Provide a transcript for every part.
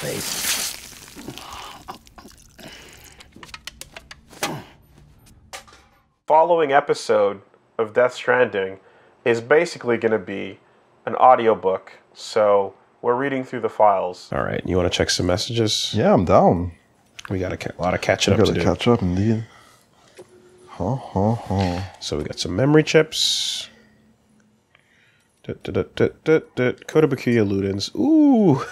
face. Following episode of Death Stranding is basically going to be an audiobook, so we're reading through the files. All right, you want to check some messages? Yeah, I'm down. We got a lot of catching up to do. We got to catch up, indeed. So we got some memory chips. Kotobukiya Ludens. Ooh.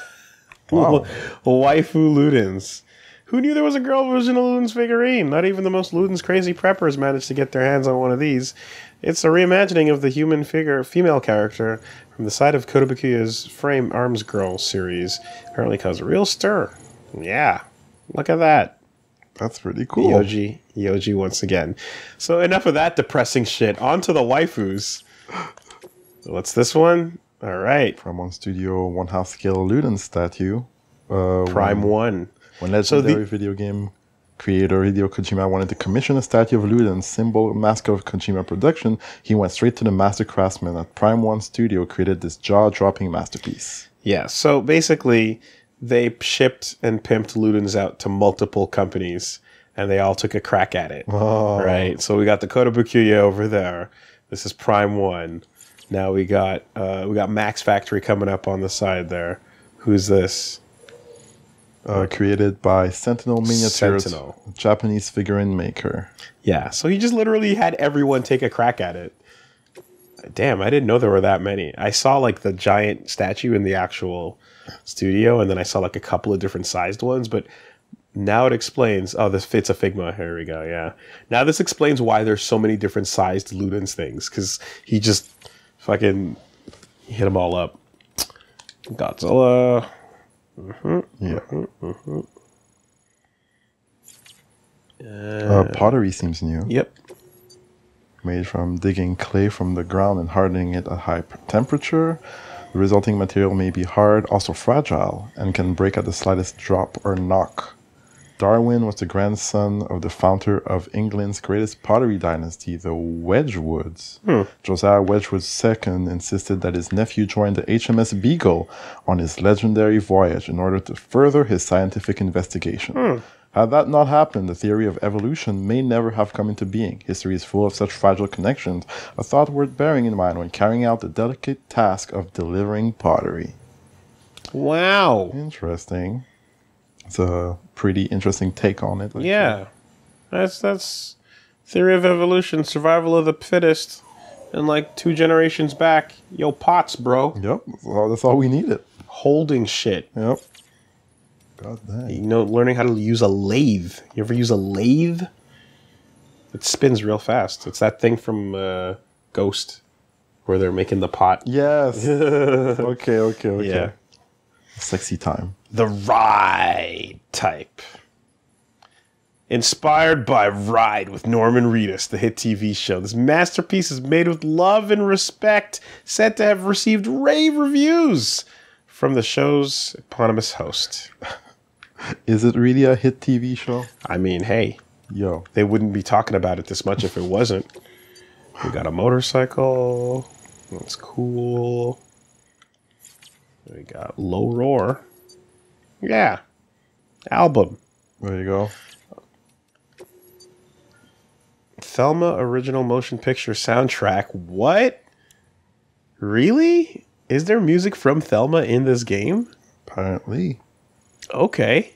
Wow. Waifu Ludens. Who knew there was a girl version of Ludens figurine? Not even the most Ludens crazy preppers managed to get their hands on one of these. It's a reimagining of the female character from the side of Kotobukiya's Frame Arms Girl series. Apparently caused a real stir. Yeah. Look at that. That's pretty cool. Yoji once again. So enough of that depressing shit. On to the waifus. What's this one? All right. Prime 1 Studio 1/2 scale Ludens statue. Prime 1. When legendary video game creator Hideo Kojima wanted to commission a statue of Ludens, symbol mascot of Kojima Production, he went straight to the master craftsman at Prime 1 Studio, created this jaw-dropping masterpiece. Yeah, so basically, they shipped and pimped Ludens out to multiple companies, and they all took a crack at it. Oh. Right? So we got the Kotobukiya over there. This is Prime 1. Now we got Max Factory coming up on the side there. Who's this? Created by Sentinel Miniatures, Sentinel. Japanese figurine maker. Yeah, so he just literally had everyone take a crack at it. Damn, I didn't know there were that many. I saw like the giant statue in the actual studio, and then I saw like a couple of different sized ones, but now it explains... Oh, this fits a Figma. Here we go, yeah. Now this explains why there's so many different sized Ludens things, because he just fucking hit them all up. Godzilla... Pottery seems new. Yep. Made from digging clay from the ground and hardening it at high temperature. The resulting material may be hard, also fragile, and can break at the slightest drop or knock. Darwin was the grandson of the founder of England's greatest pottery dynasty, the Wedgwoods. Josiah Wedgwood II insisted that his nephew join the HMS Beagle on his legendary voyage in order to further his scientific investigation. Had that not happened, the theory of evolution may never have come into being. History is full of such fragile connections, a thought worth bearing in mind when carrying out the delicate task of delivering pottery. Wow. Interesting. It's a pretty interesting take on it. Yeah. That's theory of evolution, survival of the fittest. And like 2 generations back, yo, pots, bro. Yep, that's all we needed. Holding shit. Yep. God dang. You know, learning how to use a lathe. You ever use a lathe? It spins real fast. It's that thing from Ghost where they're making the pot. Yes. Okay. Yeah. Sexy time. The Ride type. Inspired by Ride with Norman Reedus, the hit TV show. This masterpiece is made with love and respect, said to have received rave reviews from the show's eponymous host. Is it really a hit TV show? I mean, hey. Yo. They wouldn't be talking about it this much if it wasn't. We got a motorcycle. That's cool. We got Low Roar. Yeah. Album. There you go. Thelma original motion picture soundtrack. What? Really? Is there music from Thelma in this game? Apparently. Okay.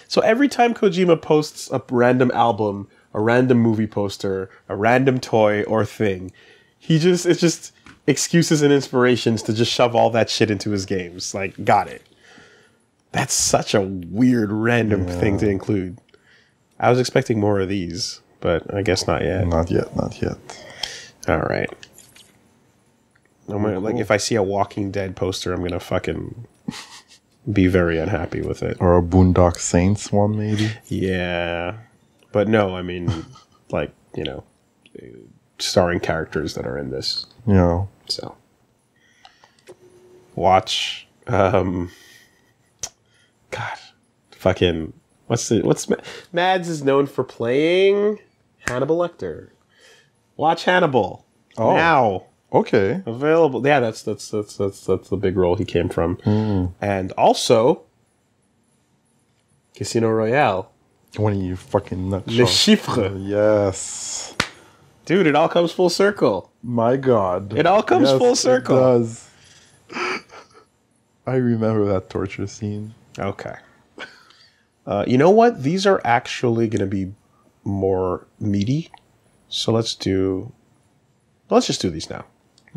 So every time Kojima posts a random album, a random movie poster, a random toy or thing, it's just excuses and inspirations to just shove all that shit into his games. Like, got it. That's such a weird random thing to include. I was expecting more of these, but I guess not yet. Not yet. All right. Like, if I see a Walking Dead poster, I'm gonna fucking be very unhappy with it. Or a Boondock Saints one, maybe. Yeah, but no, I mean, like, you know, starring characters that are in this. Yeah. So, watch. God, fucking. What's Mads is known for playing Hannibal Lecter. Watch Hannibal now. Okay. Available. Yeah, that's the big role he came from. And also, Casino Royale. When you fucking nutshell. Les chiffres. Yes. Dude, it all comes full circle. My God. It all comes full circle. It does. I remember that torture scene. Okay. You know what? These are actually going to be more meaty. So let's just do these now.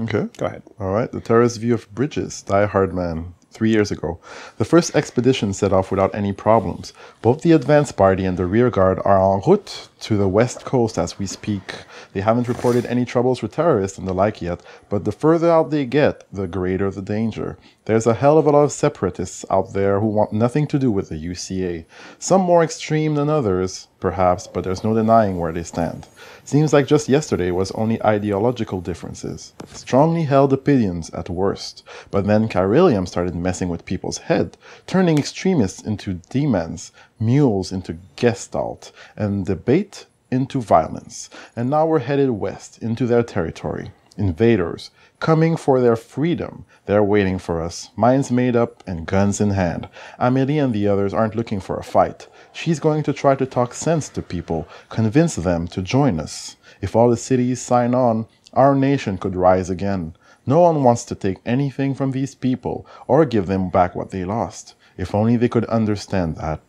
Okay. Go ahead. All right. The terrorist view of bridges. Die Hard Man. 3 years ago. The first expedition set off without any problems. Both the advance party and the rear guard are en route to the west coast as we speak. They haven't reported any troubles with terrorists and the like yet, but the further out they get, the greater the danger. There's a hell of a lot of separatists out there who want nothing to do with the UCA. Some more extreme than others, perhaps, but there's no denying where they stand. Seems like just yesterday was only ideological differences. Strongly held opinions at worst. But then Chiralium started messing with people's head, turning extremists into demons, mules into gestalt, and debate into violence. And now we're headed west, into their territory. Invaders, coming for their freedom. They're waiting for us, minds made up and guns in hand. Amélie and the others aren't looking for a fight. She's going to try to talk sense to people, convince them to join us. If all the cities sign on, our nation could rise again. No one wants to take anything from these people or give them back what they lost. If only they could understand that.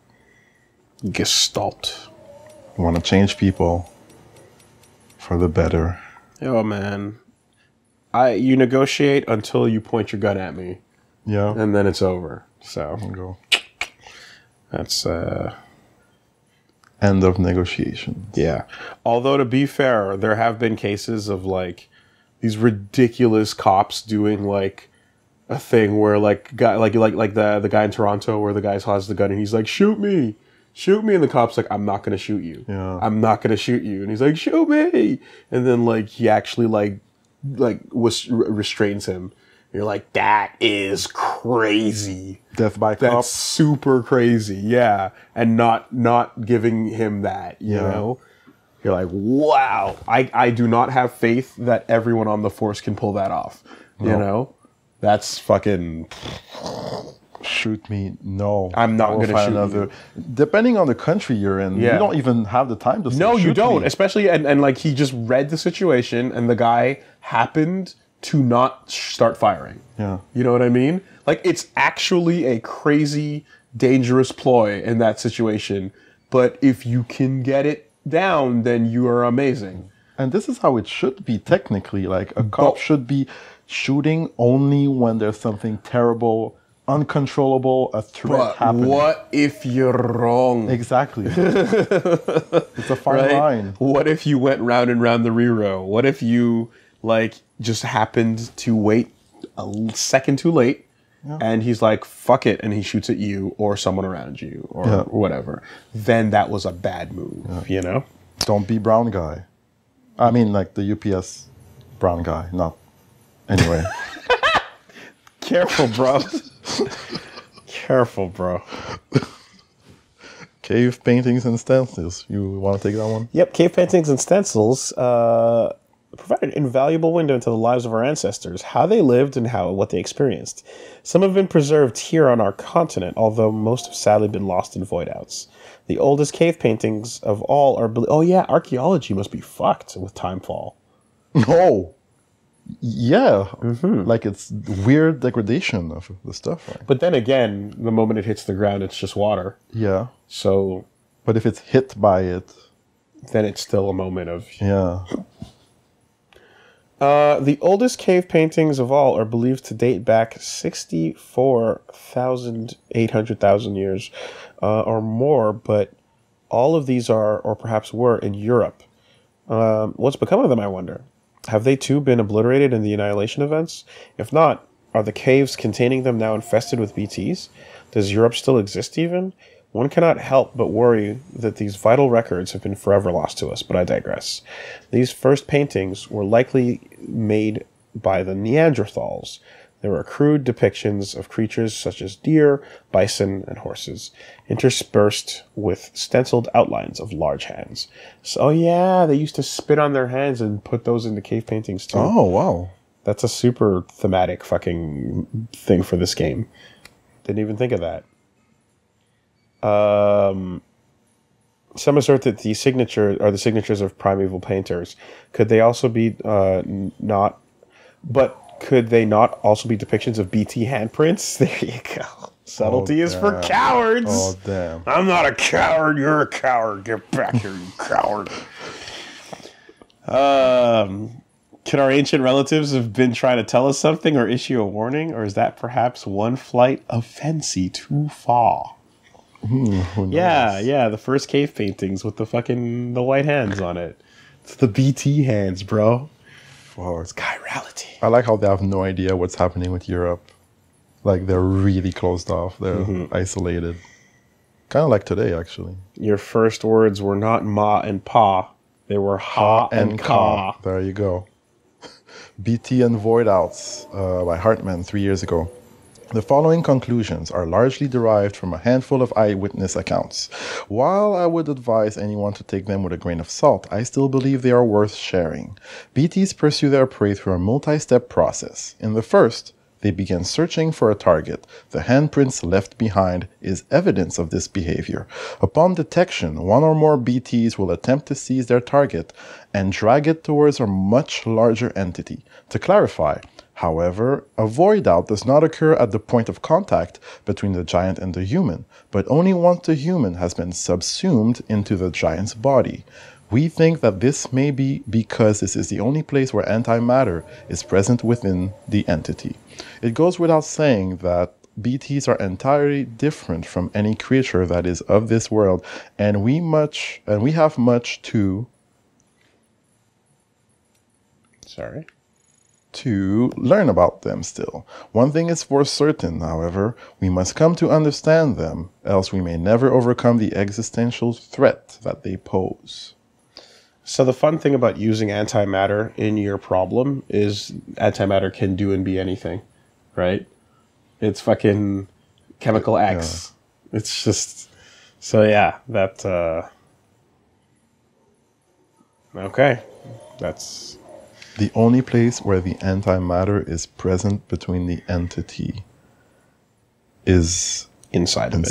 Gestalt. We want to change people for the better. Oh, man. You negotiate until you point your gun at me. Yeah. And then it's over. So Go. that's End of negotiation. yeah. Although to be fair, there have been cases of like these ridiculous cops doing like a thing where like the guy in Toronto where the guy has the gun and he's like, shoot me, and the cop's like, I'm not gonna shoot you. Yeah. I'm not gonna shoot you, and he's like, shoot me, and then like he actually restrains him. You're like, that is crazy. Death by That's cop. super crazy, yeah. And not giving him that, you Yeah. know? You're like, wow. I do not have faith that everyone on the force can pull that off. You know? That's fucking... Shoot me. No. I'm not I will gonna find shoot another. Depending on the country you're in, Yeah. you don't even have the time to say, No, you "Shoot don't. me." Especially, and like, he just read the situation, and the guy happened to not start firing. Yeah. You know what I mean? Like, it's actually a crazy, dangerous ploy in that situation. But if you can get it down, then you are amazing. And this is how it should be technically. Like a cop should be shooting only when there's something terrible, uncontrollable, a threat But happening. what if you're wrong? Exactly. It's a fine Right? line. What if you went round and round the rerow? What if you, like, just happened to wait a second too late, and he's like, fuck it, and he shoots at you or someone around you or whatever? Then that was a bad move, you know? Don't be brown guy. I mean, like the UPS brown guy. Not. Anyway. Careful, bro. Careful, bro. Cave paintings and stencils. You want to take that one? Yep, cave paintings and stencils provide an invaluable window into the lives of our ancestors, how they lived and what they experienced. Some have been preserved here on our continent, although most have sadly been lost in void outs. The oldest cave paintings of all are... Oh yeah, archaeology must be fucked with timefall. No. Yeah. Like it's weird degradation of the stuff. Right? But then again, the moment it hits the ground, it's just water. Yeah. So But if it's hit by it, then it's still a moment of... yeah. The oldest cave paintings of all are believed to date back 64,800,000 years or more, but all of these are, or perhaps were, in Europe. What's become of them, I wonder? Have they too been obliterated in the annihilation events? If not, are the caves containing them now infested with BTs? Does Europe still exist even? One cannot help but worry that these vital records have been forever lost to us, but I digress. These first paintings were likely made by the Neanderthals. There were crude depictions of creatures such as deer, bison, and horses, interspersed with stenciled outlines of large hands. So, yeah, they used to spit on their hands and put those into cave paintings too. Oh, wow. That's a super thematic fucking thing for this game. Didn't even think of that. Some assert that the signature are the signatures of primeval painters. Could they also be not? But could they not also be depictions of BT handprints? There you go. Subtlety is for cowards. Oh, damn. I'm not a coward. You're a coward. Get back here, you coward. Could our ancient relatives have been trying to tell us something or issue a warning? Or is that perhaps one flight of fancy too far? Yeah, the first cave paintings with the white hands on it. It's the BT hands, bro. Wow. It's chirality. I like how they have no idea what's happening with Europe. Like, they're really closed off. They're isolated. Kind of like today, actually. Your first words were not ma and pa. They were ha and ka. There you go. BT and Void Outs by Hartman 3 years ago. The following conclusions are largely derived from a handful of eyewitness accounts. While I would advise anyone to take them with a grain of salt, I still believe they are worth sharing. BTs pursue their prey through a multi-step process. In the first, they begin searching for a target. The handprints left behind is evidence of this behavior. Upon detection, one or more BTs will attempt to seize their target and drag it towards a much larger entity. To clarify, however, a void out does not occur at the point of contact between the giant and the human, but only once the human has been subsumed into the giant's body. We think that this may be because this is the only place where antimatter is present within the entity. It goes without saying that BTs are entirely different from any creature that is of this world, and we have much to learn about them still. One thing is for certain, however, we must come to understand them, else we may never overcome the existential threat that they pose. So the fun thing about using antimatter in your problem is antimatter can do and be anything, right? It's fucking chemical X. Yeah. It's just... So yeah, that... Okay. That's... The only place where the antimatter is present between the entity is inside of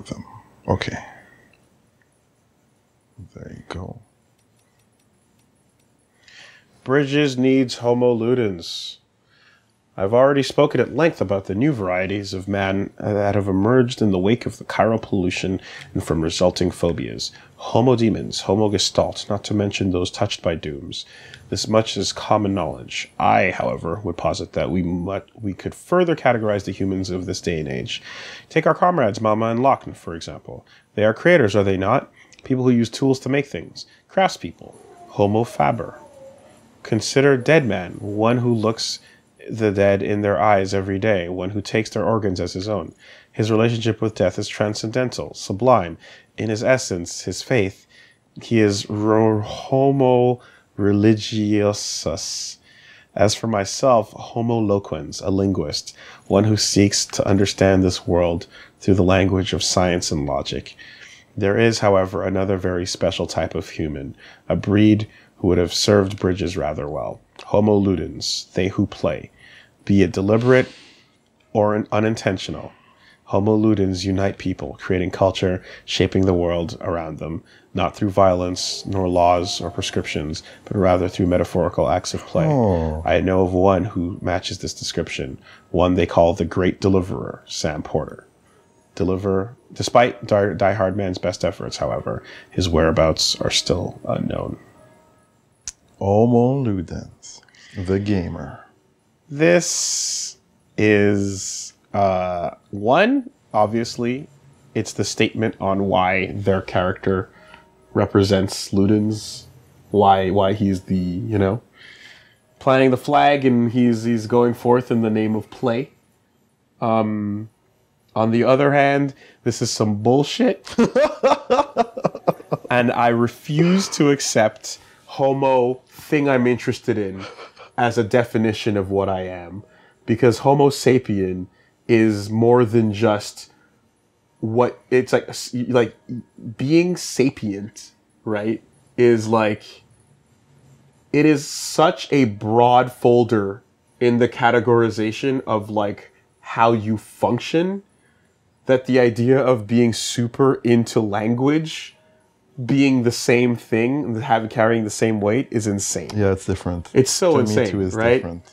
them. Okay. There you go. Bridges needs Homo ludens. I've already spoken at length about the new varieties of man that have emerged in the wake of the chiral pollution and from resulting phobias. Homo demens, Homo gestalt, not to mention those touched by dooms. This much is common knowledge. I, however, would posit that we could further categorize the humans of this day and age. Take our comrades Mama and Lochn, for example. They are creators, are they not? People who use tools to make things. Craftspeople. Homo faber. Consider dead man, one who looks the dead in their eyes every day, one who takes their organs as his own. His relationship with death is transcendental, sublime. In his essence, his faith, he is Homo religiosus. As for myself, Homo loquens, a linguist, one who seeks to understand this world through the language of science and logic. There is, however, another very special type of human, a breed who would have served Bridges rather well. Homo ludens, they who play, be it deliberate or unintentional. Homo ludens unite people, creating culture, shaping the world around them, not through violence, nor laws or prescriptions, but rather through metaphorical acts of play. Oh. I know of one who matches this description, one they call the Great Deliverer, Sam Porter. Despite Die Hard Man's best efforts, however, his whereabouts are still unknown. Homo ludens, the gamer. This is one, obviously, it's the statement on why their character represents ludens, why he's the, planting the flag and he's going forth in the name of play. On the other hand, this is some bullshit. And I refuse to accept Homo thing I'm interested in as a definition of what I am. Because Homo sapien is more than just what it's like being sapient, right? Is like, it is such a broad folder in the categorization of like how you function that the idea of being super into language being the same thing, carrying the same weight is insane. Yeah, it's different. It's so insane, Me too is right? different.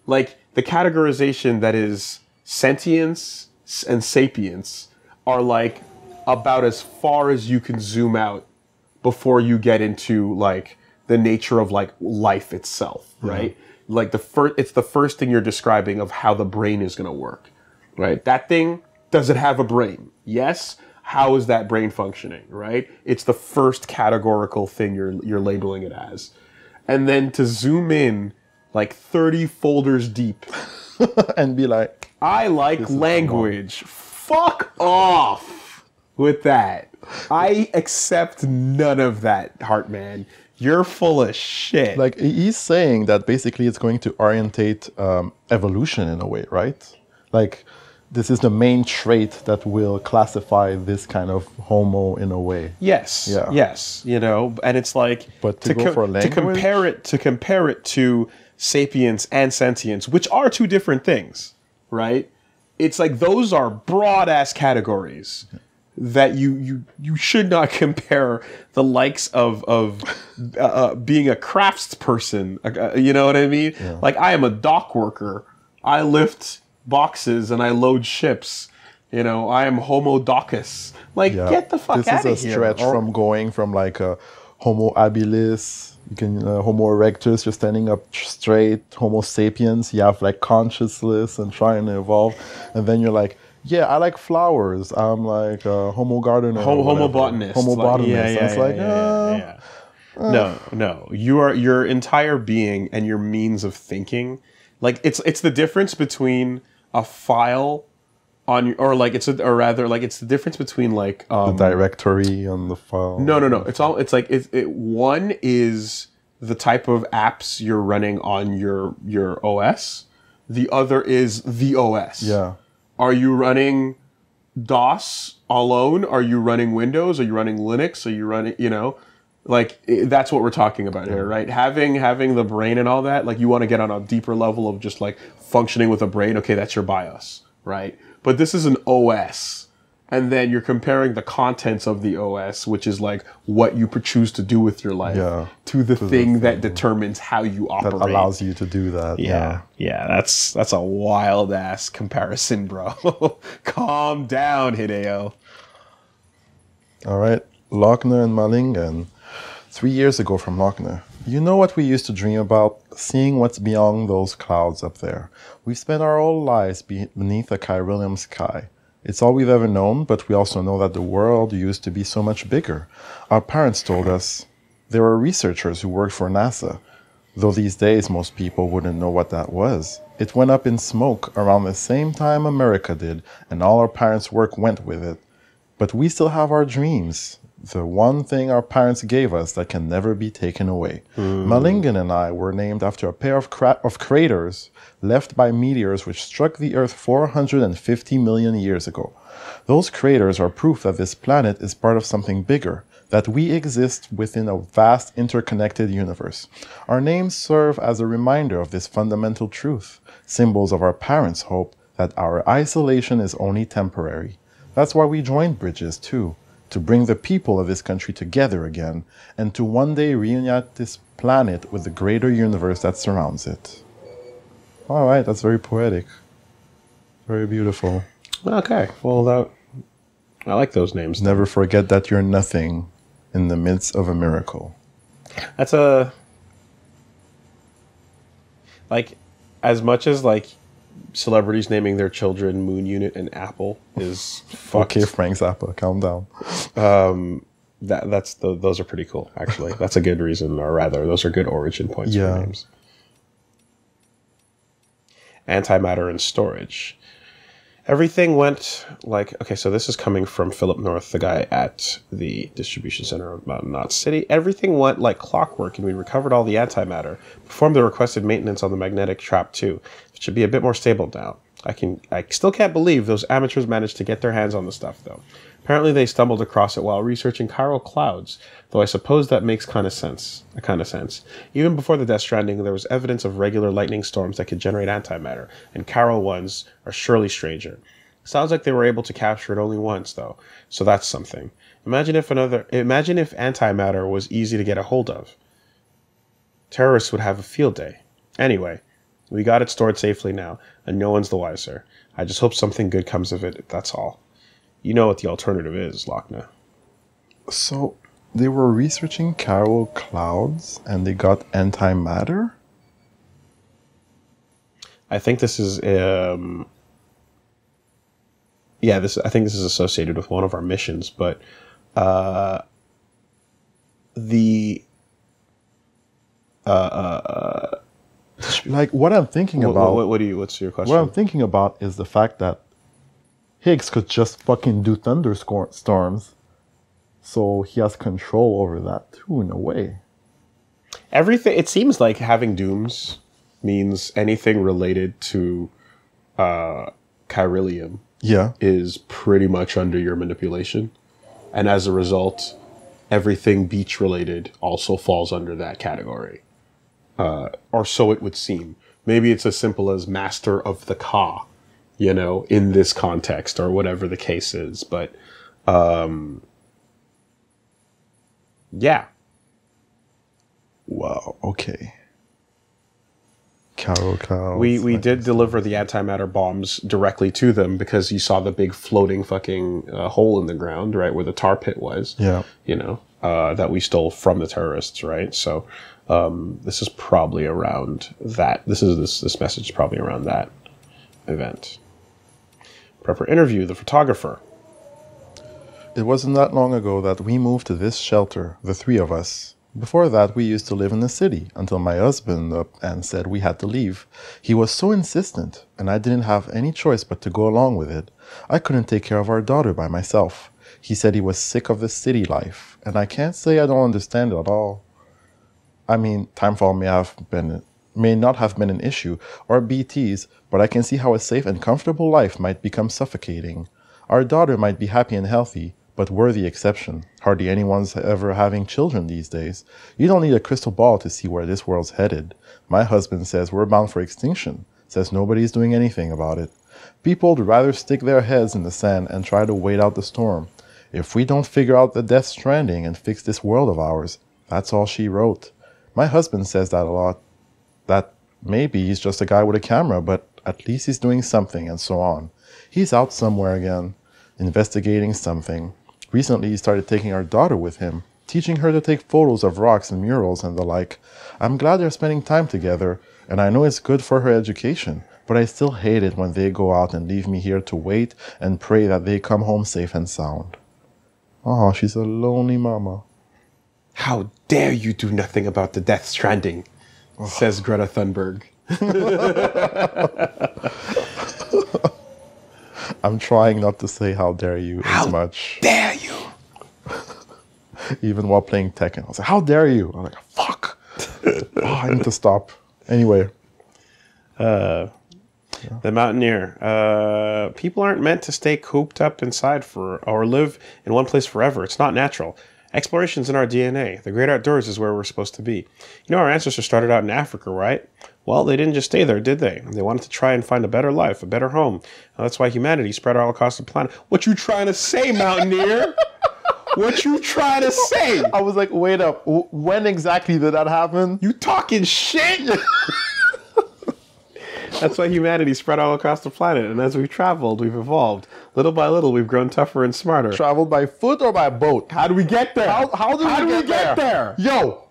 Like the categorization that is sentience and sapience are like about as far as you can zoom out before you get into like the nature of like life itself, right? Like it's the first thing you're describing of how the brain is going to work, right? That thing, does it have a brain? Yes. How is that brain functioning, right? It's the first categorical thing you're labeling it as. And then to zoom in like 30 folders deep and be like, I like language. Fuck off with that. I accept none of that, Heartman. You're full of shit. Like, he's saying that basically it's going to orientate evolution in a way, right? Like, this is the main trait that will classify this kind of homo in a way. Yes. Yeah. Yes. You know, and it's like, but to go for language? to compare it to sapience and sentience, which are two different things, right? It's like those are broad ass categories that you should not compare the likes of being a craftsperson. You know what I mean? Yeah. Like, I am a dock worker. I lift boxes and I load ships. You know, I am Homo Docus. Like, get the fuck out of here. This is a stretch from going from like a Homo habilis, you can Homo erectus, you're standing up straight, Homo sapiens, you have like consciousness and trying to evolve, and then you're like, yeah, I like flowers. I'm like Homo gardener, Homo botanist. Homo botanist. It's like, no. Your entire being and your means of thinking, like it's the difference between a file on, or like it's the difference between like the directory on the file. No. It's like one is the type of apps you're running on your OS. The other is the OS. Yeah. Are you running DOS alone? Are you running Windows? Are you running Linux? Are you running, that's what we're talking about here, right? Having the brain and all that, like, you want to get on a deeper level of just like functioning with a brain. Okay, that's your BIOS, right? But this is an OS. And then you're comparing the contents of the OS, which is like what you choose to do with your life, to the thing that determines how you operate. That allows you to do that. Yeah, that's a wild ass comparison, bro. Calm down, Hideo. All right, Lochner and Malingen. 3 years ago from Lochner. You know what we used to dream about? Seeing what's beyond those clouds up there. We've spent our whole lives beneath a Chiralium sky. It's all we've ever known, but we also know that the world used to be so much bigger. Our parents told us there were researchers who worked for NASA, though these days most people wouldn't know what that was. It went up in smoke around the same time America did, and all our parents' work went with it. But we still have our dreams, the one thing our parents gave us that can never be taken away. Malingen and I were named after a pair of craters left by meteors which struck the Earth 450 million years ago. Those craters are proof that this planet is part of something bigger, that we exist within a vast interconnected universe. Our names serve as a reminder of this fundamental truth, symbols of our parents' hope that our isolation is only temporary. That's why we joined Bridges too, to bring the people of this country together again, and to one day reunite this planet with the greater universe that surrounds it. All right, that's very poetic. Very beautiful. Okay, well, I like those names. Never forget that you're nothing in the midst of a miracle. That's as much as, like, celebrities naming their children Moon Unit and Apple is fucked. Okay, Frank Zappa, calm down. Those are pretty cool, actually. That's a good reason, or rather, those are good origin points for names. Antimatter and storage. Everything went like, okay, so this is coming from Philip North, the guy at the distribution center of Mountain Knot City. Everything went like clockwork, and we recovered all the antimatter, performed the requested maintenance on the magnetic trap too. It should be a bit more stable now. I still can't believe those amateurs managed to get their hands on the stuff, though. Apparently they stumbled across it while researching chiral clouds, though I suppose that makes kind of sense. Even before the Death Stranding, there was evidence of regular lightning storms that could generate antimatter, and chiral ones are surely stranger. Sounds like they were able to capture it only once, though. So that's something. Imagine if antimatter was easy to get a hold of. Terrorists would have a field day. Anyway, we got it stored safely now, and no one's the wiser. I just hope something good comes of it, that's all. You know what the alternative is, Lochna. So, they were researching chiral clouds, and they got antimatter? I think this is, I think this is associated with one of our missions, but, like, what I'm thinking about... what's your question? What I'm thinking about is the fact that Higgs could just fucking do thunderstorms, so he has control over that too, in a way. Everything, it seems like having dooms means anything related to chiralium is pretty much under your manipulation. And as a result, everything beach related also falls under that category. Or so it would seem. Maybe it's as simple as master of the Ka, you know, in this context, or whatever the case is. But, yeah. Wow, okay. Cows. We did deliver the antimatter bombs directly to them because you saw the big floating fucking hole in the ground, right, where the tar pit was. Yeah. You know, that we stole from the terrorists, right? So this is probably around that. This message is probably around that event. Prepper interview the photographer. It wasn't that long ago that we moved to this shelter, the three of us. Before that, we used to live in the city until my husband up and said we had to leave. He was so insistent, and I didn't have any choice but to go along with it. I couldn't take care of our daughter by myself. He said he was sick of the city life, and I can't say I don't understand it at all. I mean, timefall may not have been an issue, or BTs, but I can see how a safe and comfortable life might become suffocating. Our daughter might be happy and healthy, but we're the exception. Hardly anyone's ever having children these days. You don't need a crystal ball to see where this world's headed. My husband says we're bound for extinction, says nobody's doing anything about it. People would rather stick their heads in the sand and try to wait out the storm. If we don't figure out the death stranding and fix this world of ours, that's all she wrote. My husband says that a lot. That maybe he's just a guy with a camera, but at least he's doing something, and so on. He's out somewhere again, investigating something. Recently, he started taking our daughter with him, teaching her to take photos of rocks and murals and the like. I'm glad they're spending time together, and I know it's good for her education, but I still hate it when they go out and leave me here to wait and pray that they come home safe and sound. Oh, she's a lonely mama. How dare you do nothing about the Death Stranding, says Greta Thunberg. I'm trying not to say how dare you as much. How dare you? Even while playing Tekken. I was like, how dare you? I'm like, fuck. I need to stop. Anyway. The Mountaineer. People aren't meant to stay cooped up inside or live in one place forever. It's not natural. Exploration's in our DNA. The great outdoors is where we're supposed to be. You know, our ancestors started out in Africa, right? Well, they didn't just stay there, did they? They wanted to try and find a better life, a better home. Now, that's why humanity spread all across the planet. What you trying to say, Mountaineer? What you trying to say? I was like, wait up. When exactly did that happen? You talking shit? That's why humanity spread all across the planet. And as we've traveled, we've evolved. Little by little, we've grown tougher and smarter. Traveled by foot or by boat? How do we get there? How do we get there? Yo!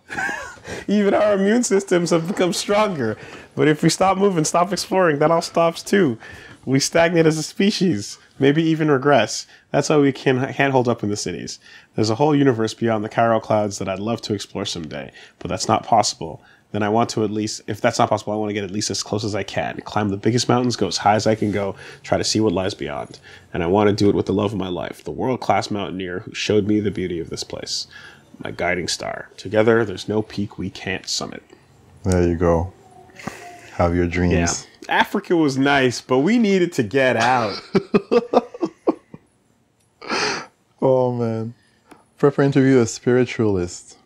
Even our immune systems have become stronger. But if we stop moving, stop exploring, that all stops too. We stagnate as a species, maybe even regress. That's why we can't hold up in the cities. There's a whole universe beyond the chiral clouds that I'd love to explore someday, but that's not possible. Then I want to if that's not possible, I want to get at least as close as I can. Climb the biggest mountains, go as high as I can go, try to see what lies beyond. And I want to do it with the love of my life, the world-class mountaineer who showed me the beauty of this place. My guiding star. Together, there's no peak we can't summit. There you go. Have your dreams. Yeah. Africa was nice, but we needed to get out. Oh, man. Prepper interview a spiritualist.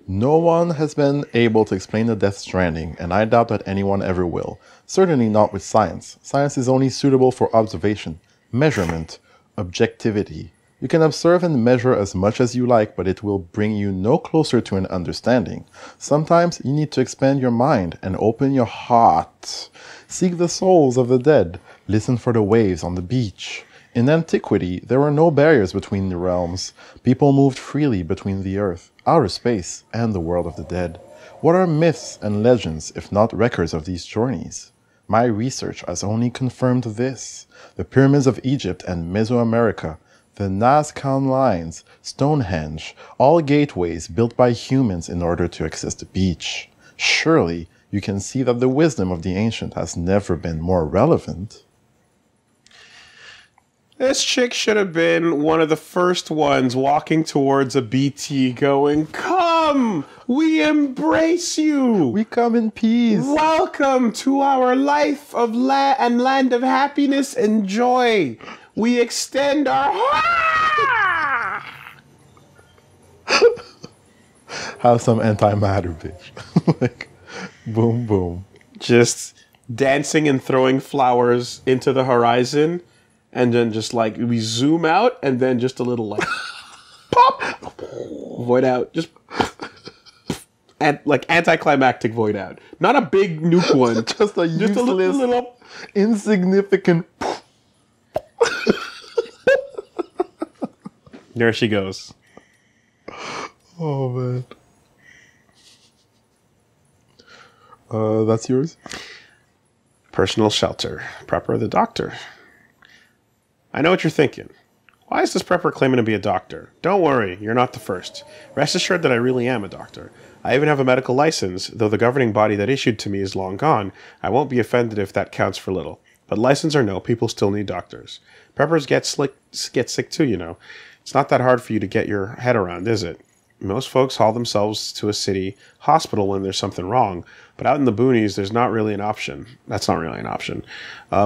No one has been able to explain the Death Stranding, and I doubt that anyone ever will. Certainly not with science. Science is only suitable for observation. Measurement. Objectivity. You can observe and measure as much as you like, but it will bring you no closer to an understanding. Sometimes you need to expand your mind and open your heart. Seek the souls of the dead. Listen for the waves on the beach. In antiquity, there were no barriers between the realms. People moved freely between the earth, outer space, and the world of the dead. What are myths and legends if not records of these journeys? My research has only confirmed this. The pyramids of Egypt and Mesoamerica, the Nazca lines, Stonehenge, all gateways built by humans in order to access the beach. Surely, you can see that the wisdom of the ancient has never been more relevant. This chick should have been one of the first ones walking towards a BT going, "Come! We embrace you! We come in peace! Welcome to our life of and land of happiness and joy! We extend our..." Have some antimatter, bitch. Like, boom, boom. Just dancing and throwing flowers into the horizon. And then just like we zoom out and then just a little like pop void out. Just and like anticlimactic void out. Not a big nuke one. Just a useless, little insignificant. There she goes. Oh man. That's yours? Personal shelter. Prepper the doctor. I know what you're thinking. Why is this prepper claiming to be a doctor? Don't worry, you're not the first. Rest assured that I really am a doctor. I even have a medical license, though the governing body that issued to me is long gone. I won't be offended if that counts for little. But license or no, people still need doctors. Preppers get sick too, you know. It's not that hard for you to get your head around, is it? Most folks haul themselves to a city hospital when there's something wrong, but out in the boonies, there's not really an option. That's not really an option.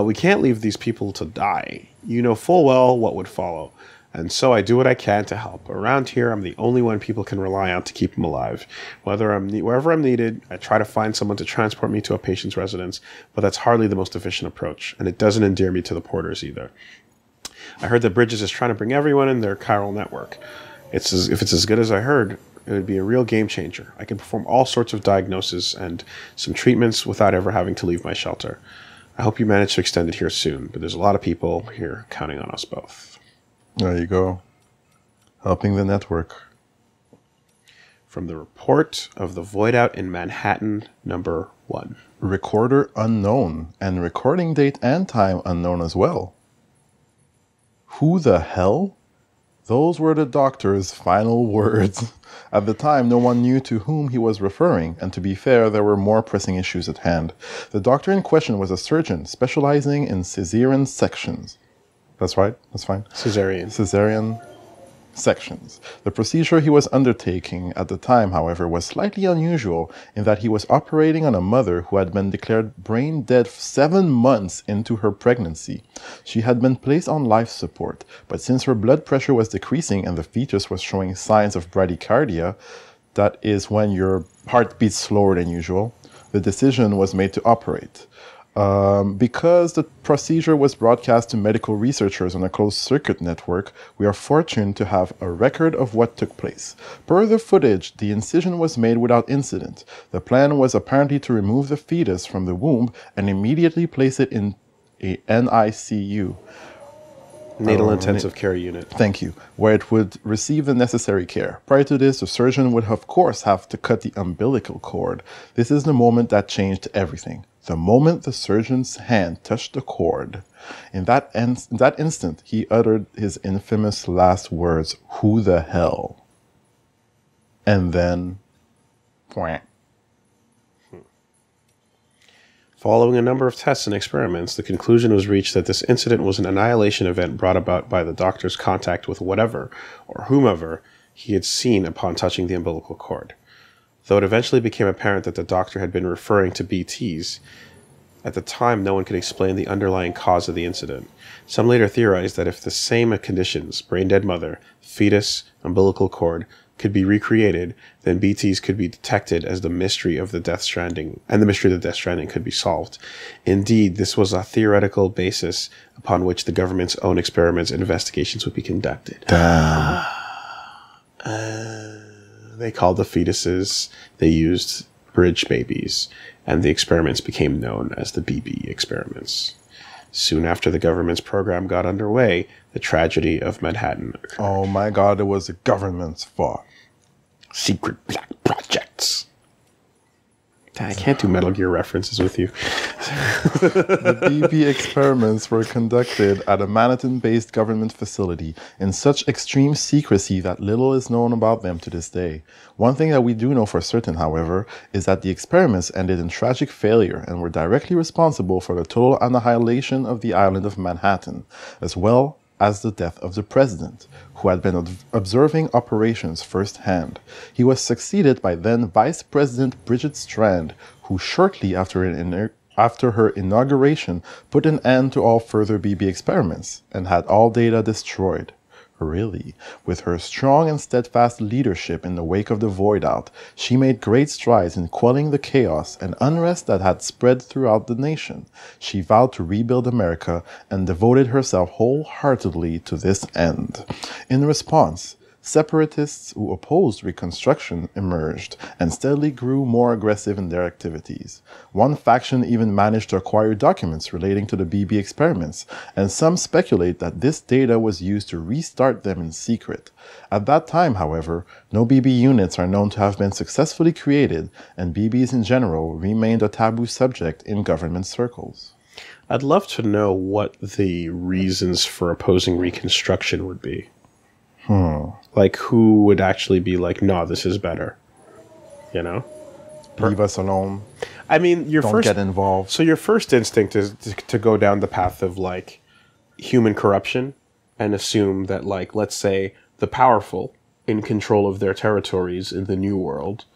We can't leave these people to die. You know full well what would follow, and so I do what I can to help. Around here, I'm the only one people can rely on to keep them alive. Wherever I'm needed, I try to find someone to transport me to a patient's residence, but that's hardly the most efficient approach, and it doesn't endear me to the porters either. I heard that Bridges is trying to bring everyone in their chiral network. If it's as good as I heard, it would be a real game changer. I can perform all sorts of diagnoses and some treatments without ever having to leave my shelter. I hope you manage to extend it here soon, but there's a lot of people here counting on us both. There you go. Helping the network. From the report of the void out in Manhattan, number 1. Recorder unknown, and recording date and time unknown as well. Who the hell? Those were the doctor's final words. At the time, no one knew to whom he was referring, and to be fair, there were more pressing issues at hand. The doctor in question was a surgeon specializing in caesarean sections. That's right, that's fine. Caesarean sections. The procedure he was undertaking at the time, however, was slightly unusual in that he was operating on a mother who had been declared brain dead 7 months into her pregnancy. She had been placed on life support, but since her blood pressure was decreasing and the fetus was showing signs of bradycardia, that is when your heart beats slower than usual, the decision was made to operate. Because the procedure was broadcast to medical researchers on a closed-circuit network, we are fortunate to have a record of what took place. Per the footage, the incision was made without incident. The plan was apparently to remove the fetus from the womb and immediately place it in a NICU. Natal Intensive Care Unit. Thank you. Where it would receive the necessary care. Prior to this, the surgeon would of course have to cut the umbilical cord. This is the moment that changed everything. The moment the surgeon's hand touched the cord. In that instant, he uttered his infamous last words, "Who the hell?" And then... Following a number of tests and experiments, the conclusion was reached that this incident was an annihilation event brought about by the doctor's contact with whatever, or whomever, he had seen upon touching the umbilical cord. Though it eventually became apparent that the doctor had been referring to BTs, at the time no one could explain the underlying cause of the incident. Some later theorized that if the same conditions, brain-dead mother, fetus, umbilical cord, could be recreated, then BTs could be detected as the mystery of the Death Stranding, and the mystery of the Death Stranding could be solved. Indeed, this was a theoretical basis upon which the government's own experiments and investigations would be conducted. Damn. They called the fetuses they used bridge babies, and the experiments became known as the BB experiments. Soon after the government's program got underway, the tragedy of Manhattan occurred. Oh my god, it was the government's fault. Secret black projects. I can't do Metal Gear references with you. The BB experiments were conducted at a Manhattan-based government facility in such extreme secrecy that little is known about them to this day. One thing that we do know for certain, however, is that the experiments ended in tragic failure and were directly responsible for the total annihilation of the island of Manhattan, as well as the death of the president, who had been observing operations firsthand. He was succeeded by then Vice President Bridget Strand, who shortly after her inauguration put an end to all further BB experiments and had all data destroyed. Really, with her strong and steadfast leadership in the wake of the Void Out, she made great strides in quelling the chaos and unrest that had spread throughout the nation. She vowed to rebuild America and devoted herself wholeheartedly to this end. In response, separatists who opposed Reconstruction emerged and steadily grew more aggressive in their activities. One faction even managed to acquire documents relating to the BB experiments, and some speculate that this data was used to restart them in secret. At that time, however, no BB units are known to have been successfully created, and BBs in general remained a taboo subject in government circles. I'd love to know what the reasons for opposing Reconstruction would be. Like, who would actually be like, no, this is better? You know? Leave us alone. I mean, Don't get involved. So your first instinct is to go down the path of, like, human corruption and assume that, like, let's say the powerful in control of their territories in the New World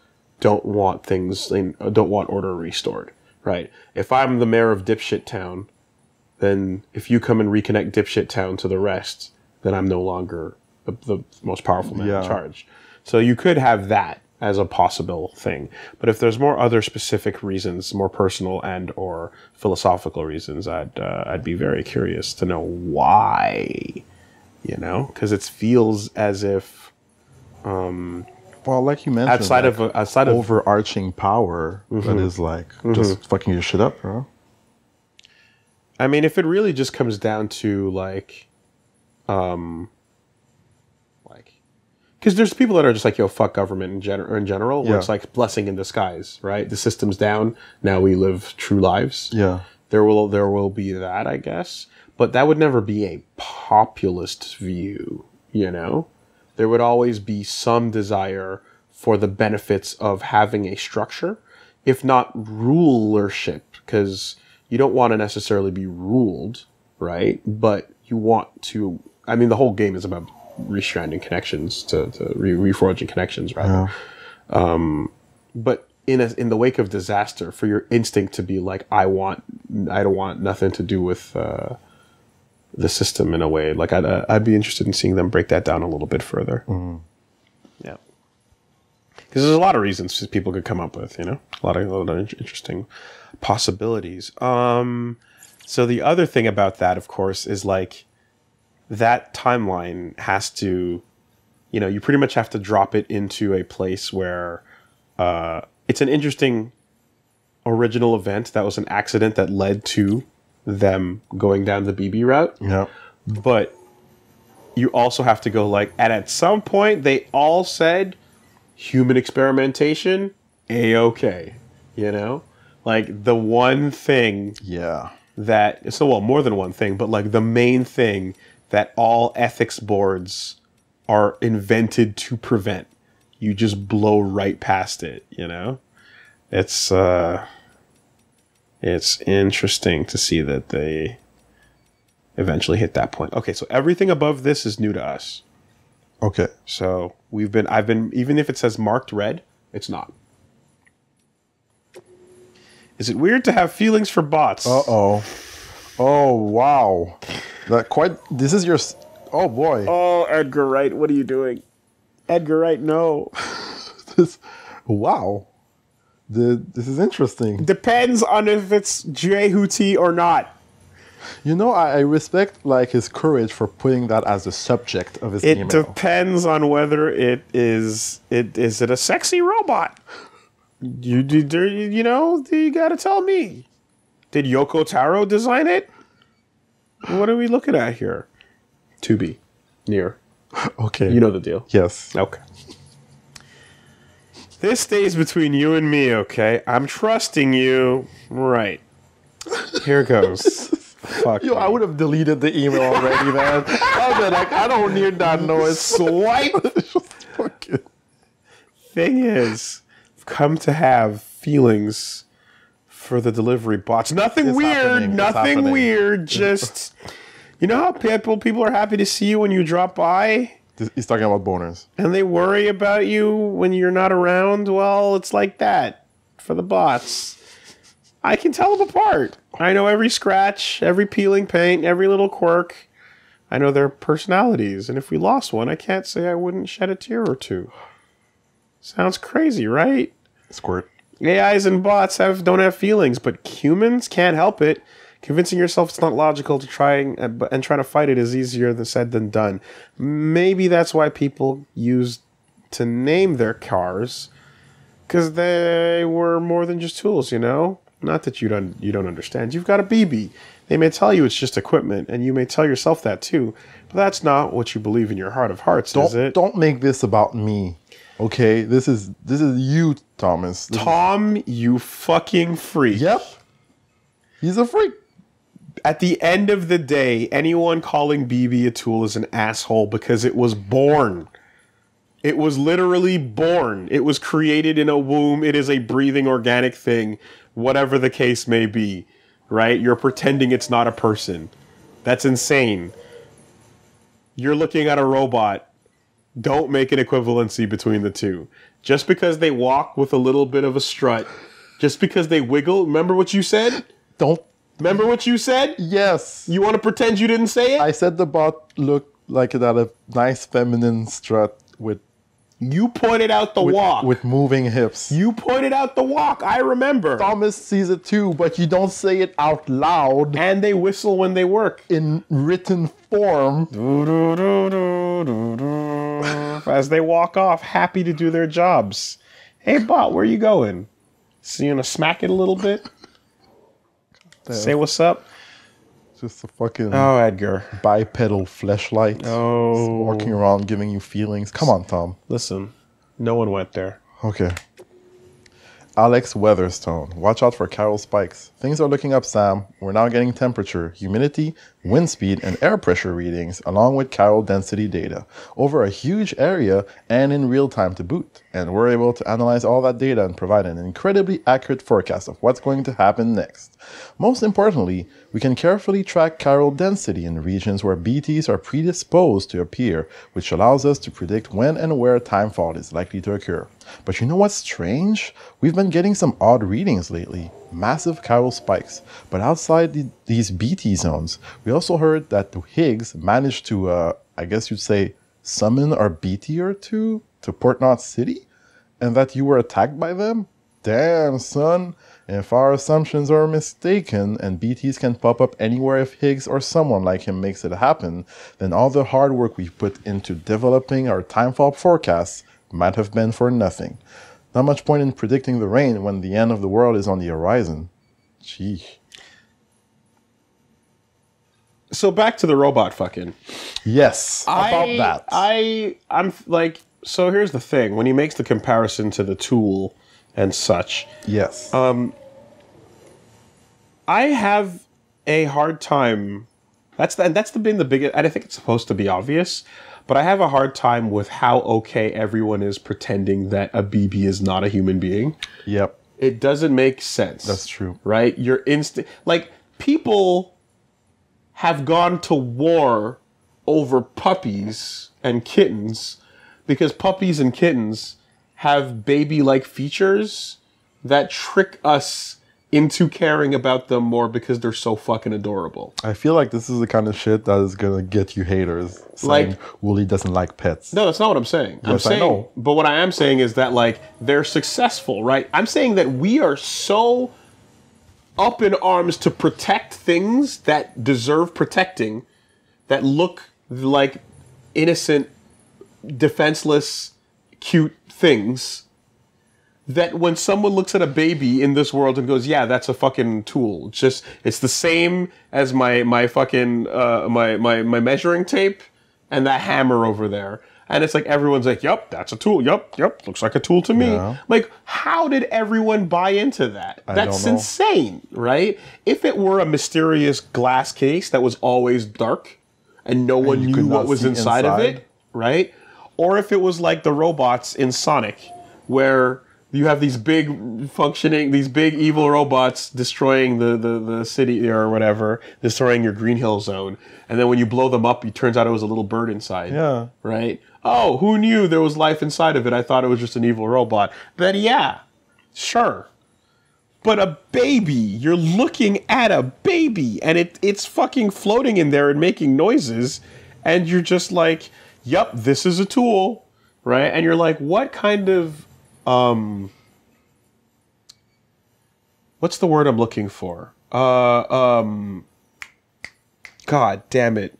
don't want order restored, right? If I'm the mayor of Dipshit Town, then if you come and reconnect Dipshit Town to the rest, then I'm no longer the most powerful man in charge. So you could have that as a possible thing. But if there's more other specific reasons, more personal and or philosophical reasons, I'd be very curious to know why, you know? Because it feels as if... well, like you mentioned, outside of overarching power that is like just fucking your shit up, bro. I mean, if it really just comes down to like because there's people that are just like, yo, fuck government in general, where it's like blessing in disguise, right? The system's down, now we live true lives. Yeah. There will be that, I guess. But that would never be a populist view, you know? There would always be some desire for the benefits of having a structure, if not rulership, because you don't want to necessarily be ruled, right? But you want to... I mean, the whole game is about restranding connections to reforging connections, rather. Yeah. But in the wake of disaster, for your instinct to be like, I don't want nothing to do with the system in a way. Like I'd be interested in seeing them break that down a little bit further. Yeah, because there's a lot of reasons people could come up with, you know, a lot of interesting possibilities. So the other thing about that, of course, is like, that timeline has to, you know, you pretty much have to drop it into a place where it's an interesting original event that was an accident that led to them going down the BB route. Yeah. But you also have to go like, and at some point they all said human experimentation, A-okay, you know? Like the one thing that, so well, more than one thing, but like the main thing that all ethics boards are invented to prevent. You just blow right past it, you know? It's interesting to see that they eventually hit that point. Okay, so everything above this is new to us. Okay. So I've been, even if it says marked red, it's not. Is it weird to have feelings for bots? Uh-oh. Oh, wow. This is your... Oh, boy. Oh, Edgar Wright, what are you doing? Edgar Wright, no. Wow. This is interesting. Depends on if it's Jehuti or not. You know, I respect like his courage for putting that as the subject of his email. It depends on whether it is a sexy robot. You gotta tell me. Did Yoko Taro design it? What are we looking at here? To be near. Okay. You know the deal. Yes. Okay. This stays between you and me, okay? I'm trusting you. Right. Here goes. Fuck. Yo, I would have deleted the email already, man. I've been like, I don't need that noise. Swipe. Thing is, I've come to have feelings for the delivery bots. Nothing It's weird. happening. Nothing weird. Just, you know how people are happy to see you when you drop by? He's talking about boners. And they worry about you when you're not around? Well, it's like that for the bots. I can tell them apart. I know every scratch, every peeling paint, every little quirk. I know their personalities. And if we lost one, I can't say I wouldn't shed a tear or two. Sounds crazy, right? Squirt. AIs and bots don't have feelings, but humans can't help it. Convincing yourself it's not logical to try and trying to fight it is easier said than done. Maybe that's why people used to name their cars, because they were more than just tools, you know? Not that you don't understand. You've got a BB. They may tell you it's just equipment, and you may tell yourself that too. But that's not what you believe in your heart of hearts, is it? Don't make this about me. Okay? This is you, Thomas. Tom, you fucking freak. Yep. He's a freak. At the end of the day, anyone calling BB a tool is an asshole because it was born. It was literally born. It was created in a womb. It is a breathing organic thing, whatever the case may be, right? You're pretending it's not a person. That's insane. You're looking at a robot. Don't make an equivalency between the two. Just because they walk with a little bit of a strut, just because they wiggle, remember what you said? Remember what you said? Yes. You want to pretend you didn't say it? I said the bot looked like it had a nice feminine strut with... You pointed out the walk. With moving hips. You pointed out the walk. I remember. Thomas sees it too, but you don't say it out loud. And they whistle when they work. In written form. As they walk off, happy to do their jobs. Hey, bot, where you going? So you gonna smack it a little bit? Say what's up? Just a fucking Edgar. bipedal fleshlight. Oh. Walking around giving you feelings. Come on, Tom. Listen, no one went there. Okay. Alex Weatherstone. Watch out for Carol spikes. Things are looking up, Sam. We're now getting temperature, humidity, wind speed, and air pressure readings, along with Carol density data, over a huge area and in real time to boot. And we're able to analyze all that data and provide an incredibly accurate forecast of what's going to happen next. Most importantly, we can carefully track Carol density in regions where BTs are predisposed to appear, which allows us to predict when and where timefall is likely to occur. But you know what's strange? We've been getting some odd readings lately. Massive Carol spikes. But outside these BT zones, we also heard that the Higgs managed to, I guess you'd say, summon our BT or two to Port Knot City? And that you were attacked by them? Damn, son. If our assumptions are mistaken, and BTs can pop up anywhere if Higgs or someone like him makes it happen, then all the hard work we've put into developing our timefall forecasts might have been for nothing. Not much point in predicting the rain when the end of the world is on the horizon. Gee. So back to the robot fucking. Yes, about that. I'm like, so here's the thing. When he makes the comparison to the tool and such. Yes. I have a hard time. That's been the biggest, and I think it's supposed to be obvious, but I have a hard time with how okay everyone is pretending that a BB is not a human being. Yep. It doesn't make sense. That's true. Right? Your instinct, like, people have gone to war over puppies and kittens because puppies and kittens have baby-like features that trick us into caring about them more because they're so fucking adorable. I feel like this is the kind of shit that is gonna get you haters saying Like- Woolie doesn't like pets. No, that's not what I'm saying. I'm Yes, I saying, know. But what I am saying is that, like, they're successful, right? I'm saying that we are so up in arms to protect things that deserve protecting, that look like innocent, defenseless, cute things, that when someone looks at a baby in this world and goes, yeah, that's a fucking tool. It's the same as my fucking my measuring tape and that hammer over there. And it's like everyone's like, yup, that's a tool. Yup, looks like a tool to me. Yeah. Like, how did everyone buy into that? That's don't know. insane, right? If it were a mysterious glass case that was always dark and no one you knew could what not was see inside of inside. it, right? Or if it was like the robots in Sonic, where you have these big evil robots destroying the city or whatever, destroying your Green Hill Zone, and then when you blow them up, it turns out it was a little bird inside. Yeah. Right? Oh, who knew there was life inside of it? I thought it was just an evil robot. Then yeah, sure. But a baby, you're looking at a baby, and it's fucking floating in there and making noises, and you're just like, yup, this is a tool, right? And you're like, what kind of what's the word I'm looking for? God damn it.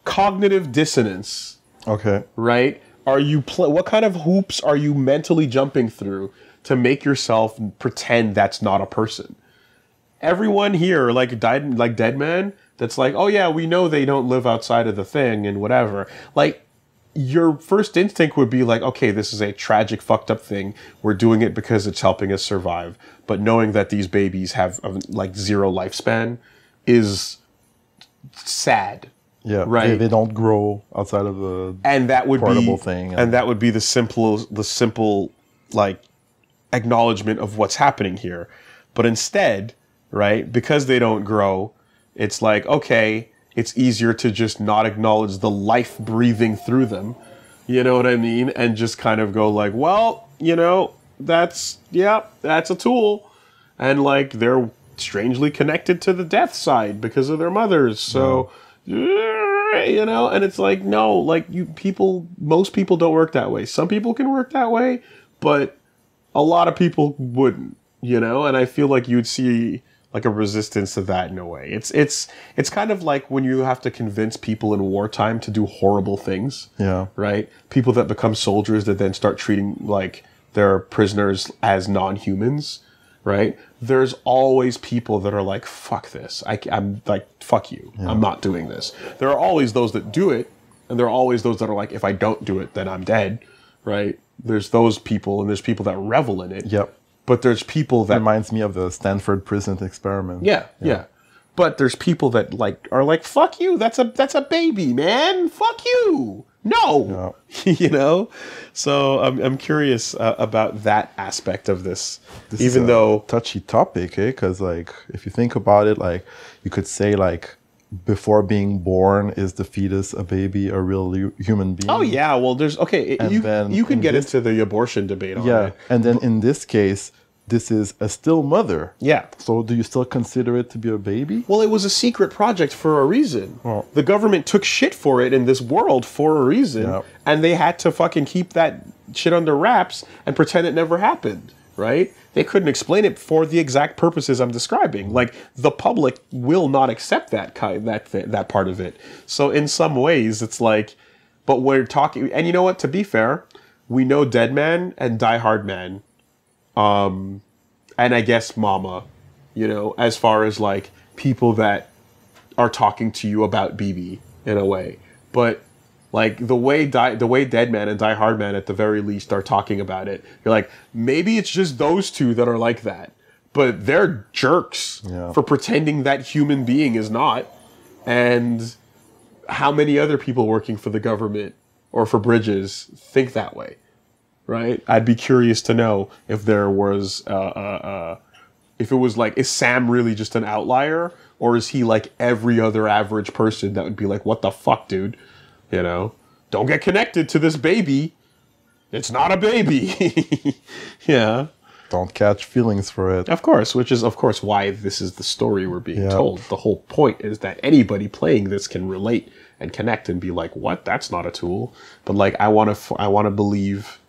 Cognitive dissonance, Okay. right? Are you what kind of hoops are you mentally jumping through to make yourself pretend that's not a person? Everyone here, like Dead Man, that's like, oh yeah, we know they don't live outside of the thing and whatever. Like, your first instinct would be like, okay, this is a tragic, fucked up thing. We're doing it because it's helping us survive. But knowing that these babies have like zero lifespan is sad. Yeah. Right. They don't grow outside of the And that would portable be thing. and that would be the simple like acknowledgement of what's happening here. But instead, right, because they don't grow, it's like, okay, it's easier to just not acknowledge the life breathing through them. You know what I mean? And just kind of go like, well, you know, that's a tool. And like, they're strangely connected to the death side because of their mothers. So, you know, and it's like, no, like most people don't work that way. Some people can work that way, but a lot of people wouldn't, you know? And I feel like you'd see like a resistance to that in a way. It's kind of like when you have to convince people in wartime to do horrible things. Yeah. Right? People that become soldiers that then start treating like their prisoners as non-humans, right? There's always people that are like, fuck this. I'm like, fuck you. Yeah. I'm not doing this. There are always those that do it, and there are always those that are like, if I don't do it, then I'm dead, right? There's those people, and there's people that revel in it. Yep. But there's people that reminds me of the Stanford prison experiment. Yeah. But there's people that like are like, fuck you, that's a baby, man. Fuck you. No. You know? So I'm curious about that aspect of this. Even though touchy topic, because like if you think about it, like you could say like before being born, is the fetus a baby, a real human being? Oh yeah, well there's you can get into the abortion debate on it. And then in this case, this is a still mother. Yeah. So do you still consider it to be a baby? Well, it was a secret project for a reason. Well, the government took shit for it in this world for a reason, and they had to fucking keep that shit under wraps and pretend it never happened, right? They couldn't explain it for the exact purposes I'm describing. Like, the public will not accept that that part of it. So in some ways, it's like, but we're talking, and you know what? To be fair, we know Dead Man and Die Hard Man, and I guess Mama, you know, as far as like people that are talking to you about BB in a way, but like the way Dead Man and Die Hard Man at the very least are talking about it, you're like, maybe it's just those two that are like that, but they're jerks for pretending that human being is not. And how many other people working for the government or for Bridges think that way, right? I'd be curious to know if there was, if it was like, is Sam really just an outlier, or is he like every other average person that would be like, what the fuck, dude? You know, don't get connected to this baby. It's not a baby. Yeah. Don't catch feelings for it. Of course, which is, of course, why this is the story we're being Yep. told. The whole point is that anybody playing this can relate and connect and be like, what? That's not a tool. But, like, I want to believe,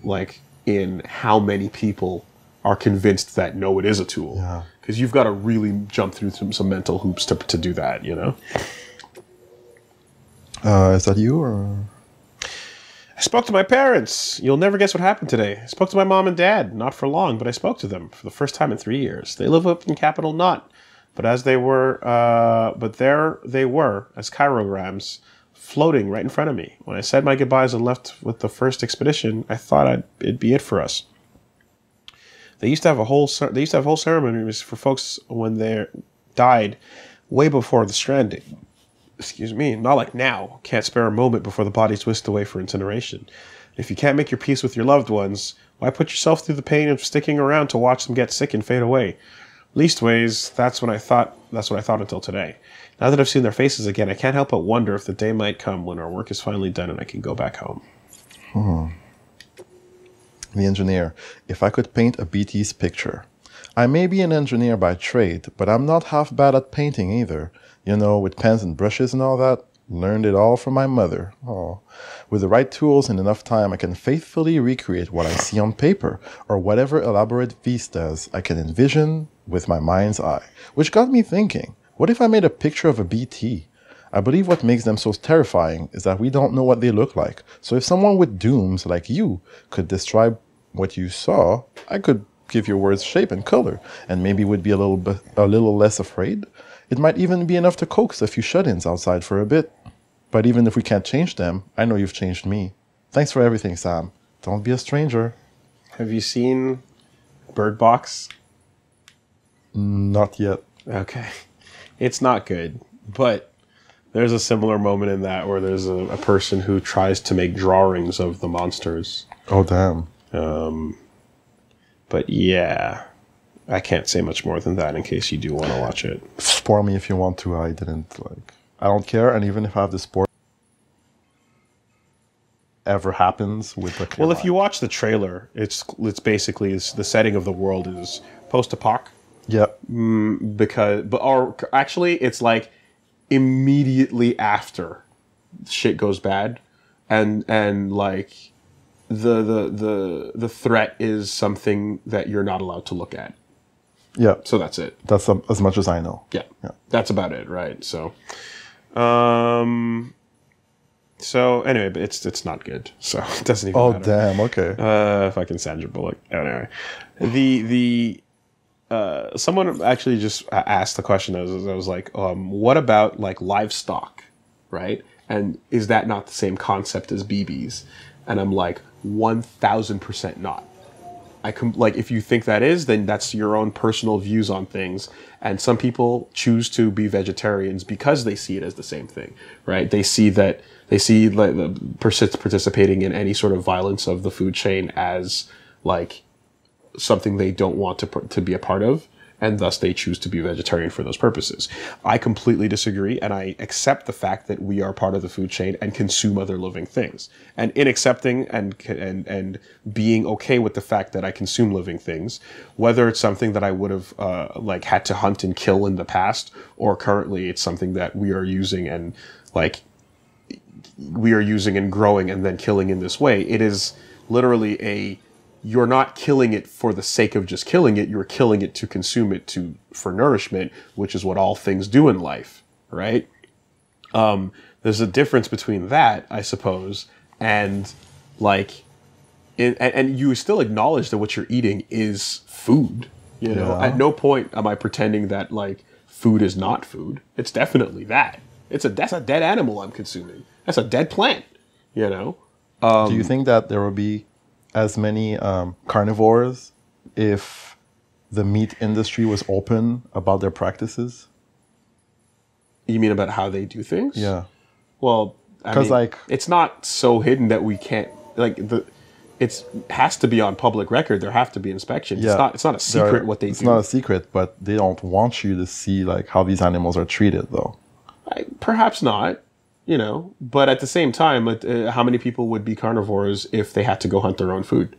like, in how many people are convinced that, no, it is a tool. Yeah. Because you've got to really jump through some mental hoops to do that, you know? Is that you or? I spoke to my parents. You'll never guess what happened today. I spoke to my mom and dad. Not for long, but I spoke to them for the first time in 3 years. They live up in Capital Knot, but there they were as chirograms floating right in front of me. When I said my goodbyes and left with the first expedition, I thought it'd be it for us. They used to have whole ceremonies for folks when they died, way before the Stranding. Excuse me, not like now. Can't spare a moment before the body's whisked away for incineration. If you can't make your peace with your loved ones, why put yourself through the pain of sticking around to watch them get sick and fade away? Leastways, that's what I thought until today. Now that I've seen their faces again, I can't help but wonder if the day might come when our work is finally done and I can go back home. The engineer. If I could paint a BT's picture. I may be an engineer by trade, but I'm not half bad at painting either. You know, with pens and brushes and all that. Learned it all from my mother. Oh. With the right tools and enough time, I can faithfully recreate what I see on paper, or whatever elaborate vistas I can envision with my mind's eye. Which got me thinking, what if I made a picture of a BT? I believe what makes them so terrifying is that we don't know what they look like. So if someone with dooms like you could describe what you saw, I could give your words shape and color, and maybe would be a little less afraid. It might even be enough to coax a few shut-ins outside for a bit. But even if we can't change them, I know you've changed me. Thanks for everything, Sam. Don't be a stranger. Have you seen Bird Box? Not yet. Okay. It's not good, but there's a similar moment in that where there's a person who tries to make drawings of the monsters. Oh, damn. But yeah, I can't say much more than that in case you do want to watch it. Spoil me if you want to. I don't care, and even if I have the sport ever happens with the Well, if you watch the trailer, it's basically the setting of the world is post-apoc. Yep. Actually, it's like immediately after shit goes bad, and like the threat is something that you're not allowed to look at. Yeah. So that's it. That's as much as I know. Yeah. Yeah. That's about it, right? So, so anyway, but it's not good. So it doesn't even matter. Damn. Okay. Fucking Sandra Bullock. Anyway, someone actually just asked the question. I was like, what about like livestock, right? And is that not the same concept as BBs? And I'm like, 1000% not. Like, if you think that is, then that's your own personal views on things. And some people choose to be vegetarians because they see it as the same thing, right? They see like participating in any sort of violence of the food chain as like something they don't want to be a part of, and thus they choose to be vegetarian for those purposes. I completely disagree, and I accept the fact that we are part of the food chain and consume other living things. And in accepting and being okay with the fact that I consume living things, whether it's something that I would have like had to hunt and kill in the past, or currently it's something that we are using and growing and then killing in this way, it is literally you're not killing it for the sake of just killing it. You're killing it to consume it for nourishment, which is what all things do in life, right? There's a difference between that, I suppose, and and you still acknowledge that what you're eating is food. You know, at no point am I pretending that like food is not food. It's definitely that. That's a dead animal I'm consuming. That's a dead plant. You know. Do you think that there will be as many carnivores if the meat industry was open about their practices? You mean about how they do things? Yeah. Well, because like it's not so hidden that we can't it has to be on public record. There have to be inspections. Yeah. It's not a secret what they do. It's not a secret, but they don't want you to see like how these animals are treated, though. Perhaps not. You know, but at the same time, how many people would be carnivores if they had to go hunt their own food?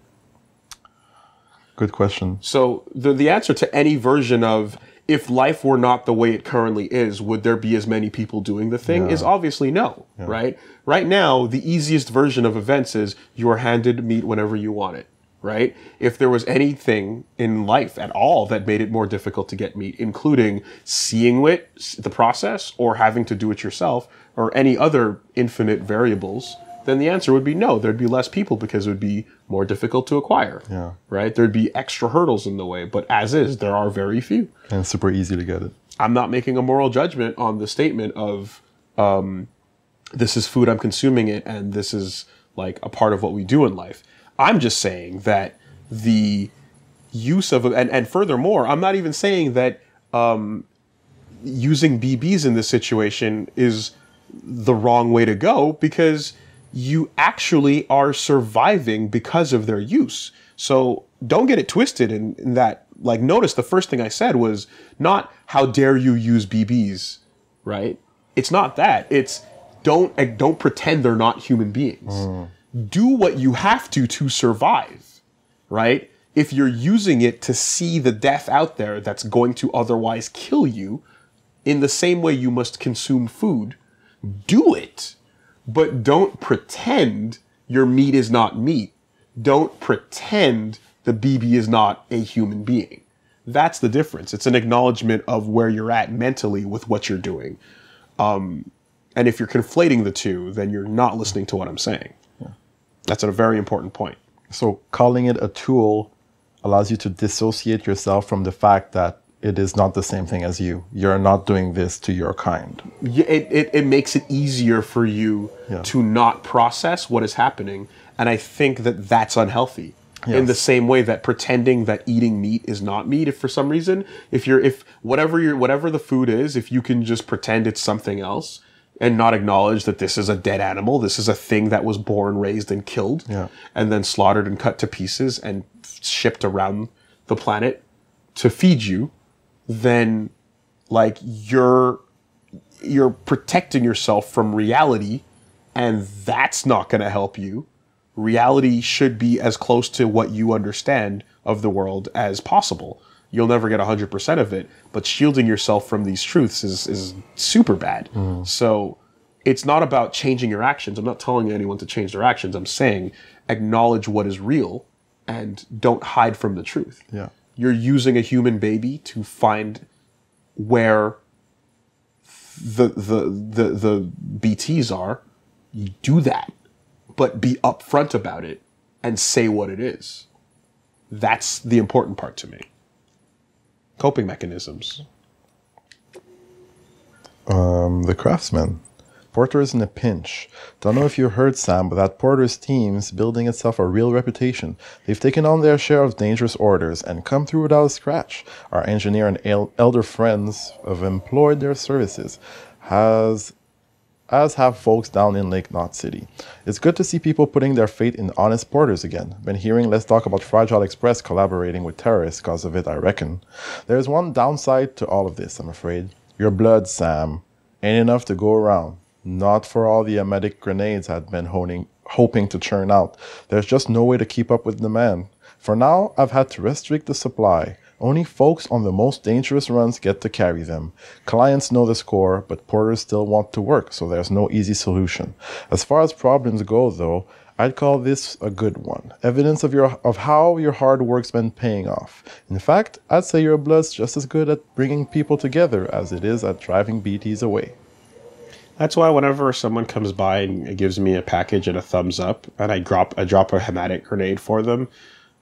Good question. So the answer to any version of if life were not the way it currently is, would there be as many people doing the thing is obviously no, right? Right now, the easiest version of events is you are handed meat whenever you want it, right? If there was anything in life at all that made it more difficult to get meat, including seeing it, the process, or having to do it yourself, or any other infinite variables, then the answer would be no. There'd be less people because it would be more difficult to acquire. Yeah. Right? There'd be extra hurdles in the way. But as is, there are very few. And it's super easy to get it. I'm not making a moral judgment on the statement of this is food, I'm consuming it, and this is like a part of what we do in life. I'm just saying that the use of and furthermore, I'm not even saying that using BBs in this situation is the wrong way to go, because you actually are surviving because of their use. So don't get it twisted in that, like, notice the first thing I said was not how dare you use BBs, right? It's not that. It's don't pretend they're not human beings. Do what you have to survive, right? If you're using it to see the death out there that's going to otherwise kill you, in the same way you must consume food, do it. But don't pretend your meat is not meat. Don't pretend the BB is not a human being. That's the difference. It's an acknowledgement of where you're at mentally with what you're doing. And if you're conflating the two, then you're not listening to what I'm saying. Yeah. That's a very important point. So calling it a tool allows you to dissociate yourself from the fact that it is not the same thing as you. You're not doing this to your kind. Yeah, it makes it easier for you to not process what is happening. And I think that that's unhealthy. Yes. In the same way that pretending that eating meat is not meat, if for some reason, if whatever the food is, if you can just pretend it's something else and not acknowledge that this is a dead animal, this is a thing that was born, raised, and killed, and then slaughtered and cut to pieces and shipped around the planet to feed you, then like you're protecting yourself from reality, and that's not going to help you. Reality should be as close to what you understand of the world as possible. You'll never get 100% of it, but shielding yourself from these truths is super bad. So it's not about changing your actions. I'm not telling anyone to change their actions. I'm saying acknowledge what is real and don't hide from the truth. Yeah. You're using a human baby to find where the BTs are. You do that, but be upfront about it and say what it is. That's the important part to me. Coping mechanisms. The Craftsman. Porter is in a pinch. Don't know if you heard, Sam, but that Porter's team's building itself a real reputation. They've taken on their share of dangerous orders and come through without a scratch. Our engineer and elder friends have employed their services, as have folks down in Lake Knot City. It's good to see people putting their faith in honest porters again. Been hearing Let's Talk About Fragile Express collaborating with terrorists because of it, I reckon. There's one downside to all of this, I'm afraid. Your blood, Sam, ain't enough to go around. Not for all the emetic grenades I'd been hoping to churn out. There's just no way to keep up with demand. For now, I've had to restrict the supply. Only folks on the most dangerous runs get to carry them. Clients know the score, but porters still want to work, so there's no easy solution. As far as problems go, though, I'd call this a good one. Evidence of how your hard work's been paying off. In fact, I'd say your blood's just as good at bringing people together as it is at driving BTs away. That's why whenever someone comes by and gives me a package and a thumbs up, and I drop a hematic grenade for them,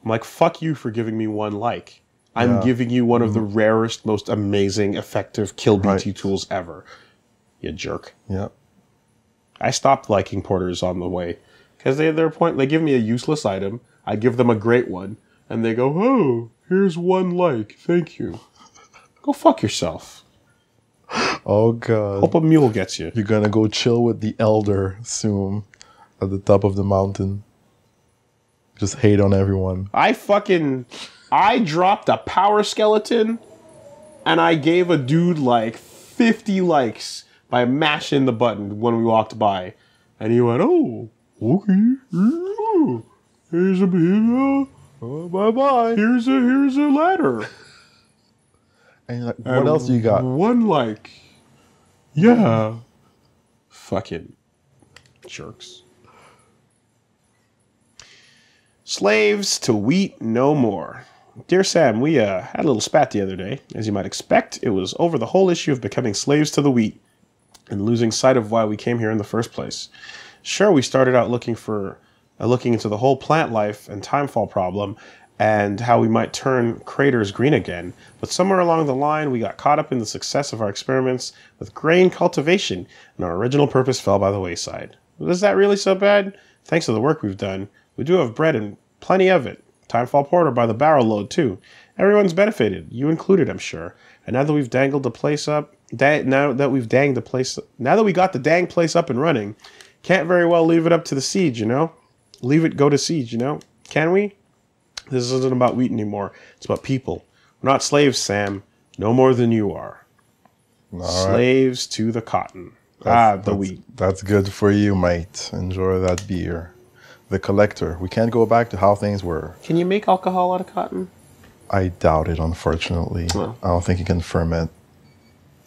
I'm like, fuck you for giving me one like. I'm giving you one of the rarest, most amazing, effective kill BT tools ever. You jerk. Yeah. I stopped liking porters on the way. Because they give me a useless item, I give them a great one, and they go, oh, here's one like, thank you. Go fuck yourself. Oh, God. Hope a mule gets you. You're gonna go chill with the elder soon at the top of the mountain. Just hate on everyone. I dropped a power skeleton and I gave a dude like 50 likes by mashing the button when we walked by. And he went, oh, okay. Here's a Oh, bye-bye. Here's a letter. And you're like, what else you got? One like. Yeah. Fucking jerks. Slaves to wheat no more. Dear Sam, we had a little spat the other day. As you might expect, it was over the whole issue of becoming slaves to the wheat and losing sight of why we came here in the first place. Sure, we started out looking into the whole plant life and timefall problem and how we might turn craters green again, but somewhere along the line we got caught up in the success of our experiments with grain cultivation and our original purpose fell by the wayside. Was that really so bad? Thanks to the work we've done, we do have bread and plenty of it. Timefall porter by the barrel load too. Everyone's benefited, you included, I'm sure. And now that we've dangled the place up, now that we got the dang place up and running, can't very well leave it up to the siege, you know? Leave it go to siege, you know? Can we? This isn't about wheat anymore. It's about people. We're not slaves, Sam. No more than you are. All slaves to the cotton. The wheat. That's good for you, mate. Enjoy that beer. The collector. We can't go back to how things were. Can you make alcohol out of cotton? I doubt it, unfortunately. Oh. I don't think you can ferment.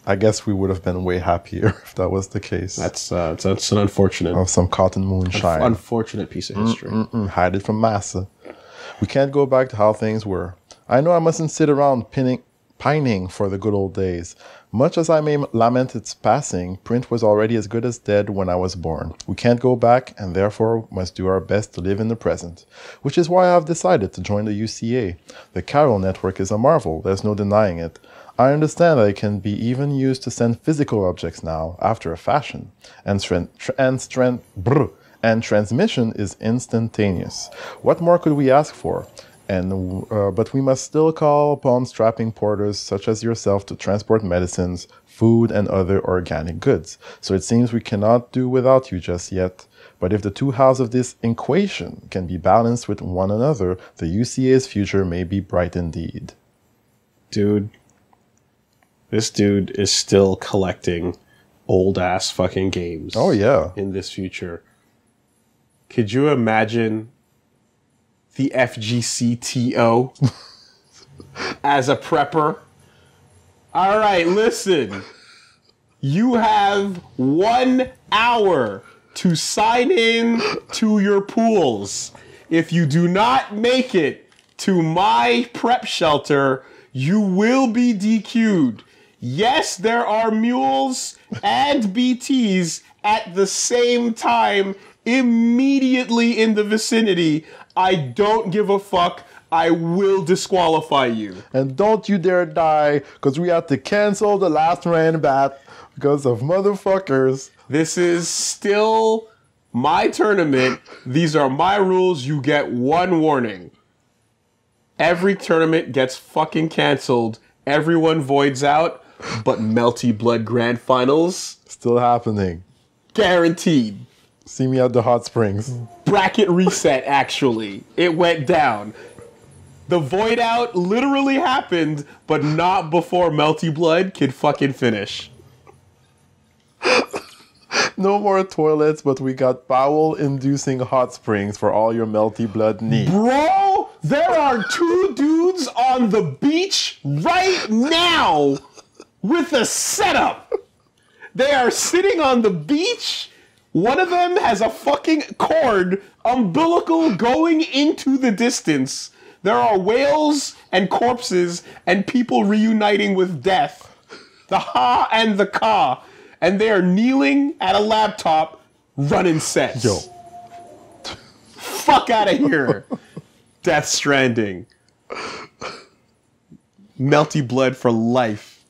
I guess we would have been way happier if that was the case. That's an unfortunate... Of some cotton moonshine. Unfortunate piece of history. Hide it from massa. We can't go back to how things were. I know I mustn't sit around pining for the good old days. Much as I may lament its passing, print was already as good as dead when I was born. We can't go back, and therefore must do our best to live in the present. Which is why I've decided to join the UCA. The Carol network is a marvel, there's no denying it. I understand that it can be even used to send physical objects now, after a fashion. And transmission is instantaneous. What more could we ask for? But we must still call upon strapping porters such as yourself to transport medicines, food, and other organic goods. So it seems we cannot do without you just yet. But if the two halves of this equation can be balanced with one another, the UCA's future may be bright indeed. Dude, this dude is still collecting old-ass fucking games. Oh, yeah. In this future. Could you imagine the FGCTO as a prepper? All right, listen. You have 1 hour to sign in to your pools. If you do not make it to my prep shelter, you will be DQ'd. Yes, there are mules and BTs at the same time immediately in the vicinity. I don't give a fuck. I will disqualify you. And don't you dare die, because we have to cancel the last rain bat because of motherfuckers. This is still my tournament. These are my rules. You get one warning. Every tournament gets fucking canceled. Everyone voids out, but Melty Blood Grand Finals still happening. Guaranteed. See me at the hot springs. Bracket reset, actually. It went down. The void out literally happened, but not before Melty Blood could fucking finish. No more toilets, but we got bowel-inducing hot springs for all your Melty Blood needs. Bro, there are 2 dudes on the beach right now with a setup. They are sitting on the beach. One of them has a fucking cord, umbilical going into the distance. There are whales and corpses and people reuniting with death. The ha and the ka. And they are kneeling at a laptop running sets. Yo. Fuck out of here. Death Stranding. Melty Blood for life.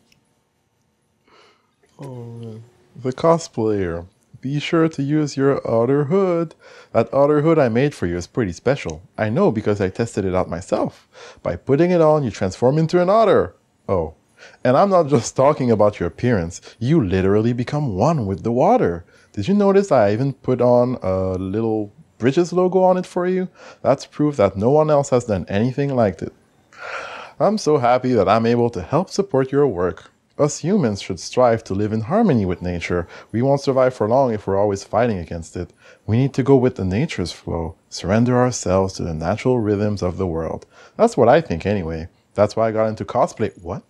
Oh, man. The cosplayer. Be sure to use your outer hood. That outer hood I made for you is pretty special. I know because I tested it out myself. By putting it on, you transform into an otter. Oh, and I'm not just talking about your appearance. You literally become one with the water. Did you notice I even put on a little Bridges logo on it for you? That's proof that no one else has done anything like it. I'm so happy that I'm able to help support your work. Us humans should strive to live in harmony with nature. We won't survive for long if we're always fighting against it. We need to go with the nature's flow, surrender ourselves to the natural rhythms of the world. That's what I think anyway. That's why I got into cosplay. What?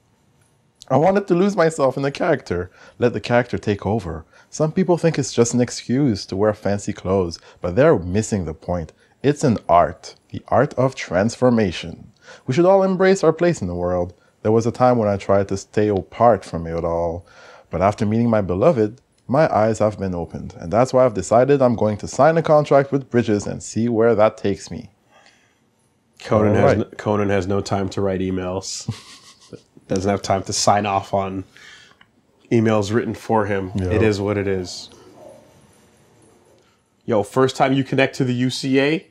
I wanted to lose myself in the character, let the character take over. Some people think it's just an excuse to wear fancy clothes, but they're missing the point. It's an art, the art of transformation. We should all embrace our place in the world. There was a time when I tried to stay apart from it all, but after meeting my beloved, my eyes have been opened, and that's why I've decided I'm going to sign a contract with Bridges and see where that takes me. Conan has no time to write emails. Doesn't have time to sign off on emails written for him. Yep. It is what it is. Yo, first time you connect to the UCA,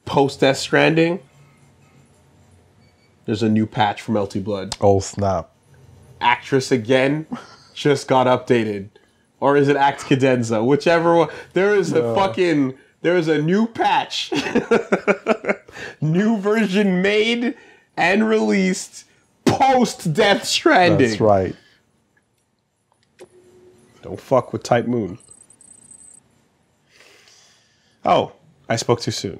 post Death Stranding, there's a new patch from Melty Blood. Oh, snap. Actress again just got updated. Or is it Act Cadenza? Whichever one. There is a new patch. New version made and released post Death Stranding. That's right. Don't fuck with Type Moon. Oh, I spoke too soon.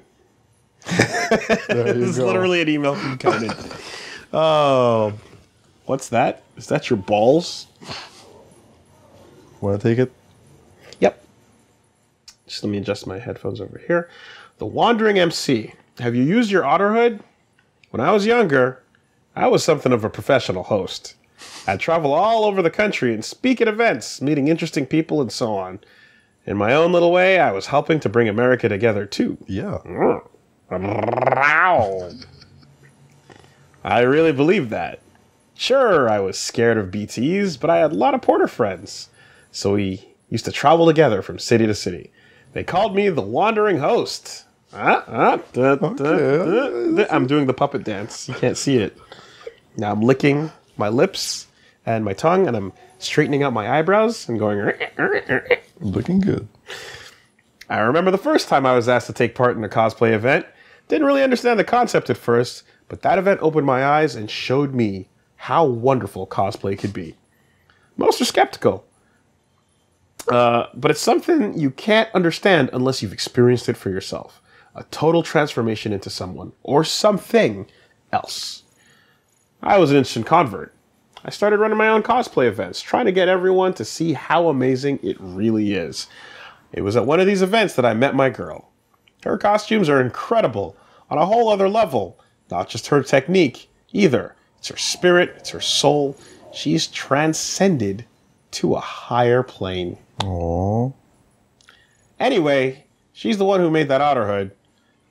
This is literally an email from Conan. Oh, what's that? Is that your balls? Want to take it? Yep. Just let me adjust my headphones over here. The Wandering MC. Have you used your otter hood? When I was younger, I was something of a professional host. I'd travel all over the country and speak at events, meeting interesting people and so on. In my own little way, I was helping to bring America together too. Yeah. I really believed that. Sure, I was scared of BTs, but I had a lot of Porter friends. So we used to travel together from city to city. They called me the Wandering Host. I'm doing the puppet dance. You can't see it. Now I'm licking my lips and my tongue, and I'm straightening out my eyebrows and going... Looking good. I remember the first time I was asked to take part in a cosplay event. Didn't really understand the concept at first, but that event opened my eyes and showed me how wonderful cosplay could be. Most are skeptical. But it's something you can't understand unless you've experienced it for yourself. A total transformation into someone or something else. I was an instant convert. I started running my own cosplay events, trying to get everyone to see how amazing it really is. It was at one of these events that I met my girl. Her costumes are incredible, on a whole other level. Not just her technique, either. It's her spirit, it's her soul. She's transcended to a higher plane. Aww. Anyway, she's the one who made that otter hood.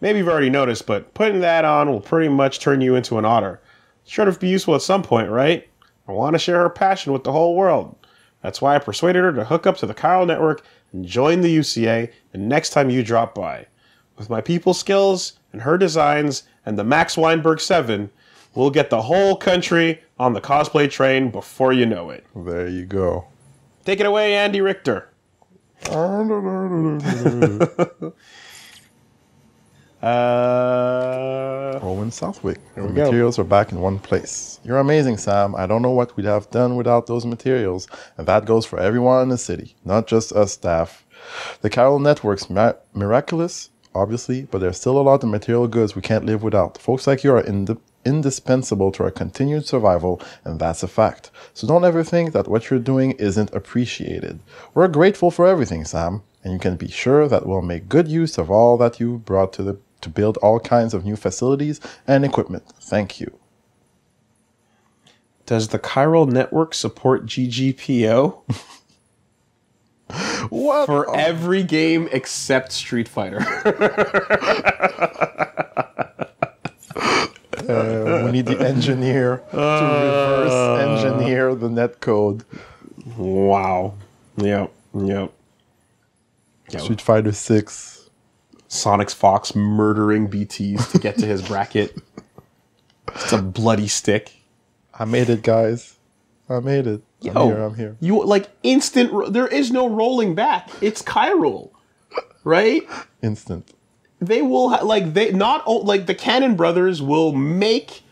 Maybe you've already noticed, but putting that on will pretty much turn you into an otter. Sure to be useful at some point, right? I want to share her passion with the whole world. That's why I persuaded her to hook up to the Chiral Network and join the UCA the next time you drop by. With my people skills and her designs and the Max Weinberg 7, we'll get the whole country on the cosplay train before you know it. There you go. Take it away, Andy Richter. Owen Southwick. The materials are back in one place. You're amazing, Sam. I don't know what we'd have done without those materials. And that goes for everyone in the city, not just us staff. The Chiral Network's miraculous, obviously, but there's still a lot of material goods we can't live without. Folks like you are indispensable to our continued survival, and that's a fact. So don't ever think that what you're doing isn't appreciated. We're grateful for everything, Sam, and you can be sure that we'll make good use of all that you brought to build all kinds of new facilities and equipment. Thank you. Does the Chiral Network support GGPO? What? For every game except Street Fighter. We need the engineer to reverse engineer the net code. Wow. Yep. Street Fighter 6. Sonic's Fox murdering BTs to get to his bracket. It's a bloody stick. I made it, guys. I made it. I'm here. You like instant. There is no rolling back. It's Chiral, right? Instant. They will the Cannon brothers will make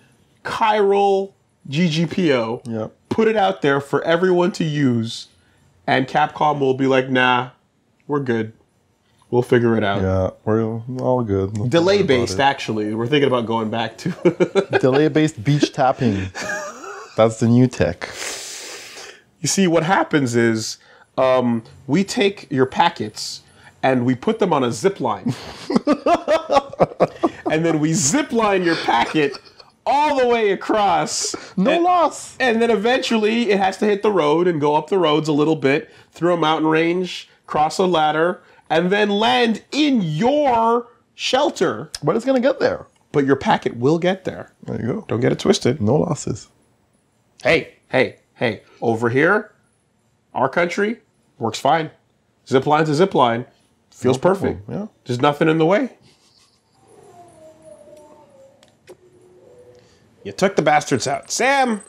Chiral GGPO. Yep. put it out there for everyone to use, and Capcom will be like, nah, we're good. We'll figure it out. Yeah, we're all good. Don't Delay worry about based, it. actually. We're thinking about going back to. Delay-based beach tapping. That's the new tech. You see, what happens is we take your packets and we put them on a zip line. And then we zip line your packet all the way across. No loss. And then eventually it has to hit the road and go up the roads a little bit, through a mountain range, cross a ladder, and then land in your shelter. But it's going to get there. But your packet will get there. There you go. Don't get it twisted. No losses. Hey. Over here, our country, works fine. Zip line's a zip line. Feels No problem, perfect. yeah. There's nothing in the way. You took the bastards out. Sam,